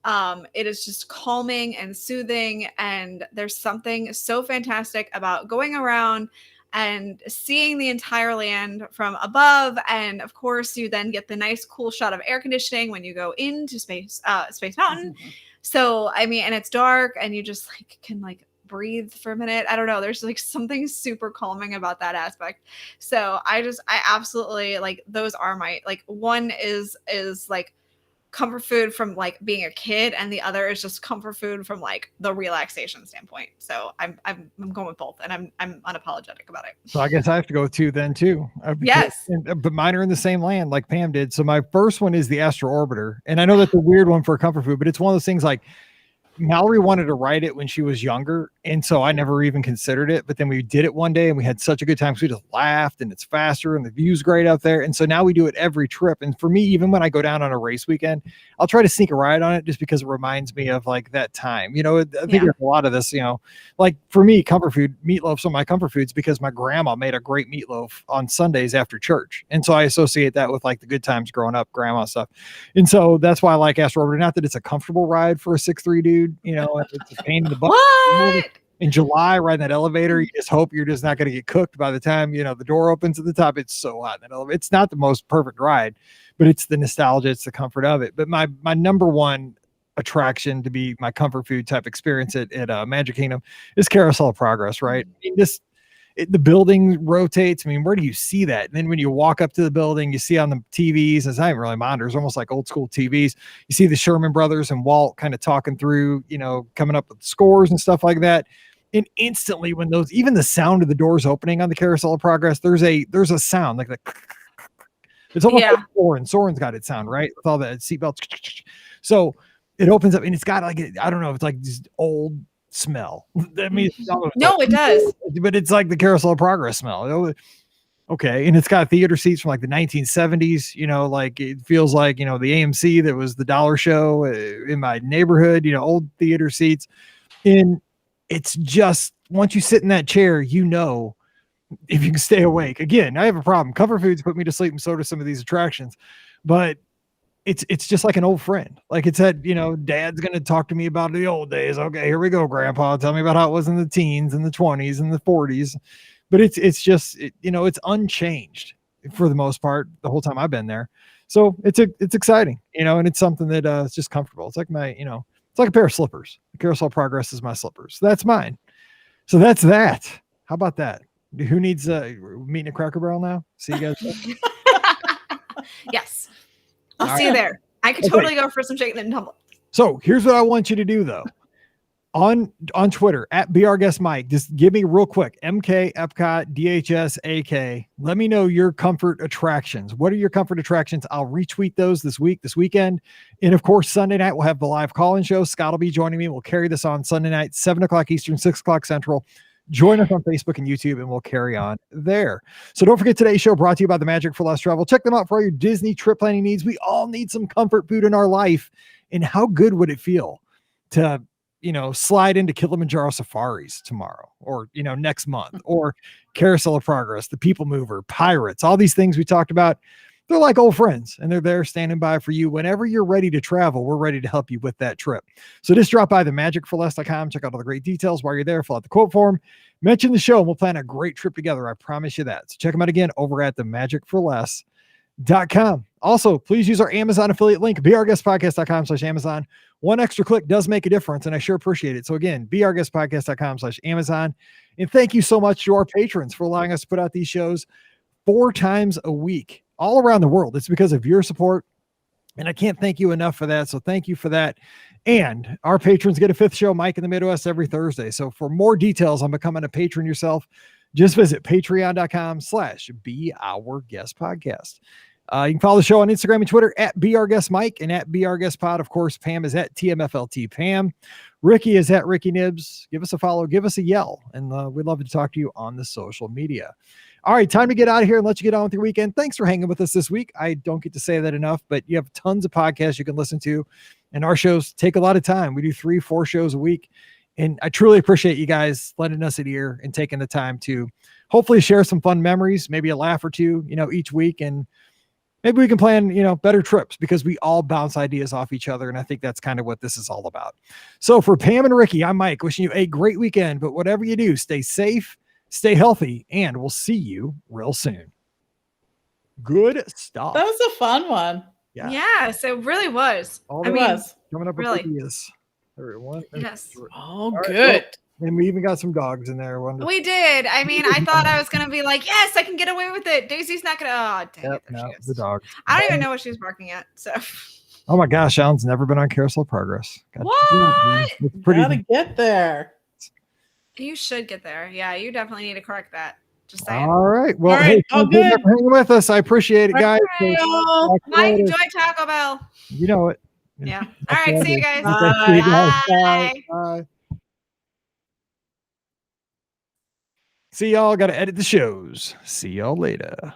It is just calming and soothing, and there's something so fantastic about going around and seeing the entire land from above. And of course, you then get the nice, cool shot of air conditioning when you go into Space Mountain. So, I mean, and it's dark, and you just like can like breathe for a minute. I don't know. There's like something super calming about that aspect. So I absolutely like, those are my, like, one is like comfort food from like being a kid, and the other is just comfort food from like the relaxation standpoint. So I'm going with both, and I'm unapologetic about it. So I guess I have to go with two then too. Yes. But mine are in the same land like Pam did. So my first one is the Astro Orbiter. And I know that's a weird one for a comfort food, but it's one of those things like Mallory wanted to ride it when she was younger, and so I never even considered it. But then we did it one day, and we had such a good time. So we just laughed, and it's faster, and the view's great out there. And so now we do it every trip. And for me, even when I go down on a race weekend, I'll try to sneak a ride on it just because it reminds me of like that time. You know, I think there's a lot of this. You know, like for me, comfort food, meatloaf's one of my comfort foods because my grandma made a great meatloaf on Sundays after church, and so I associate that with like the good times growing up, grandma stuff. And so that's why I like Astro Orbiter. Not that it's a comfortable ride for a 6'3" dude. You know, it's a pain in the butt. What? In July, riding that elevator, you just hope you're just not going to get cooked by the time, you know, the door opens at the top. It's so hot in that elevator. It's not the most perfect ride, but it's the nostalgia, it's the comfort of it. But my number one attraction to be my comfort food type experience at Magic Kingdom is Carousel of Progress, right? I mean, the building rotates. I mean, where do you see that? And then when you walk up to the building, you see on the TVs, it's not even really monitors, almost like old school TVs. You see the Sherman brothers and Walt kind of talking through, you know, coming up with scores and stuff like that. And instantly when even the sound of the doors opening on the Carousel of Progress, there's a sound like that. It's almost like Soren's got its sound, right? With all the seatbelts. So it opens up and it's got like, I don't know, it's like this old smell. I mean, no, it does, but it's like the Carousel of Progress smell. Okay, and it's got theater seats from like the 1970s. You know, like it feels like, you know, the AMC that was the dollar show in my neighborhood. You know, old theater seats, and it's just once you sit in that chair, you know, if you can stay awake. Again, I have a problem. Comfort foods put me to sleep, and so do some of these attractions, but it's just like an old friend. Like it said, you know, Dad's going to talk to me about the old days. Okay, here we go, Grandpa. Tell me about how it was in the teens and the 20s and the 40s. But it's just, you know, it's unchanged for the most part the whole time I've been there. So it's exciting, you know, and it's something that it's just comfortable. It's like it's like a pair of slippers. The Carousel of Progress is my slippers. That's mine. So that's that. How about that? Who needs meeting at Cracker Barrel now? See you guys. Yes. I'll see you there. I could totally go for some shaking and tumble. So here's what I want you to do though. On Twitter at BRGuestMike, just give me real quick, MK, Epcot, DHS, AK. Let me know your comfort attractions. What are your comfort attractions? I'll retweet those this weekend. And of course, Sunday night, we'll have the live call-in show. Scott will be joining me. We'll carry this on Sunday night, 7:00 Eastern, 6:00 Central. Join us on Facebook and YouTube, and we'll carry on there. So don't forget, today's show brought to you by the Magic for Less Travel. Check them out for all your Disney trip planning needs. We all need some comfort food in our life. And how good would it feel to, you know, slide into Kilimanjaro Safaris tomorrow or, you know, next month, or Carousel of Progress, the People Mover, Pirates, all these things we talked about. They're like old friends, and they're there standing by for you. Whenever you're ready to travel, we're ready to help you with that trip. So just drop by themagicforless.com, check out all the great details while you're there, fill out the quote form, mention the show, and we'll plan a great trip together. I promise you that. So check them out again over at themagicforless.com. Also, please use our Amazon affiliate link, beourguestpodcast.com/Amazon. One extra click does make a difference, and I sure appreciate it. So again, beourguestpodcast.com/Amazon. And thank you so much to our patrons for allowing us to put out these shows 4 times a week all around the world. It's because of your support, and I can't thank you enough for that. So thank you for that. And our patrons get a 5th show, Mike in the Midwest, every Thursday. So for more details on becoming a patron yourself, just visit patreon.com/beourguestpodcast. You can follow the show on Instagram and Twitter at BRGuestMike and at BRGuestPod. Of course, Pam is at TMFLT Pam. Ricky is at Ricky Nibs. Give us a follow, give us a yell, and we'd love to talk to you on the social media. All right, time to get out of here and let you get on with your weekend. Thanks for hanging with us this week. I don't get to say that enough, but you have tons of podcasts you can listen to, and our shows take a lot of time. We do 3-4 shows a week, and I truly appreciate you guys lending us an ear and taking the time to hopefully share some fun memories, maybe a laugh or two, you know, each week. And maybe we can plan, better trips because we all bounce ideas off each other. And I think that's kind of what this is all about. So for Pam and Ricky, I'm Mike, wishing you a great weekend, but whatever you do, stay safe, stay healthy, and we'll see you real soon. Good stuff. That was a fun one. Yeah. Yes, it really was. Coming up really. with ideas. Everyone. Yes. Oh, right, good. And we even got some dogs in there. We did. I mean, I thought I was going to be like, yes, I can get away with it. Daisy's not going to. Oh, dang it. There she is. The dogs. I don't even know what she was barking at. So. Oh my gosh, Alan's never been on Carousel Progress. What? It's pretty. Gotta get there. You should get there. Yeah, you definitely need to correct that. Just saying. All right. Well, All right. hey, Oh, thank you good. for hanging with us. I appreciate it, guys. All Mike, enjoy Taco Bell. You know it. Yeah. All right. See you guys. Bye. Bye. See y'all. Got to edit the shows. See y'all later.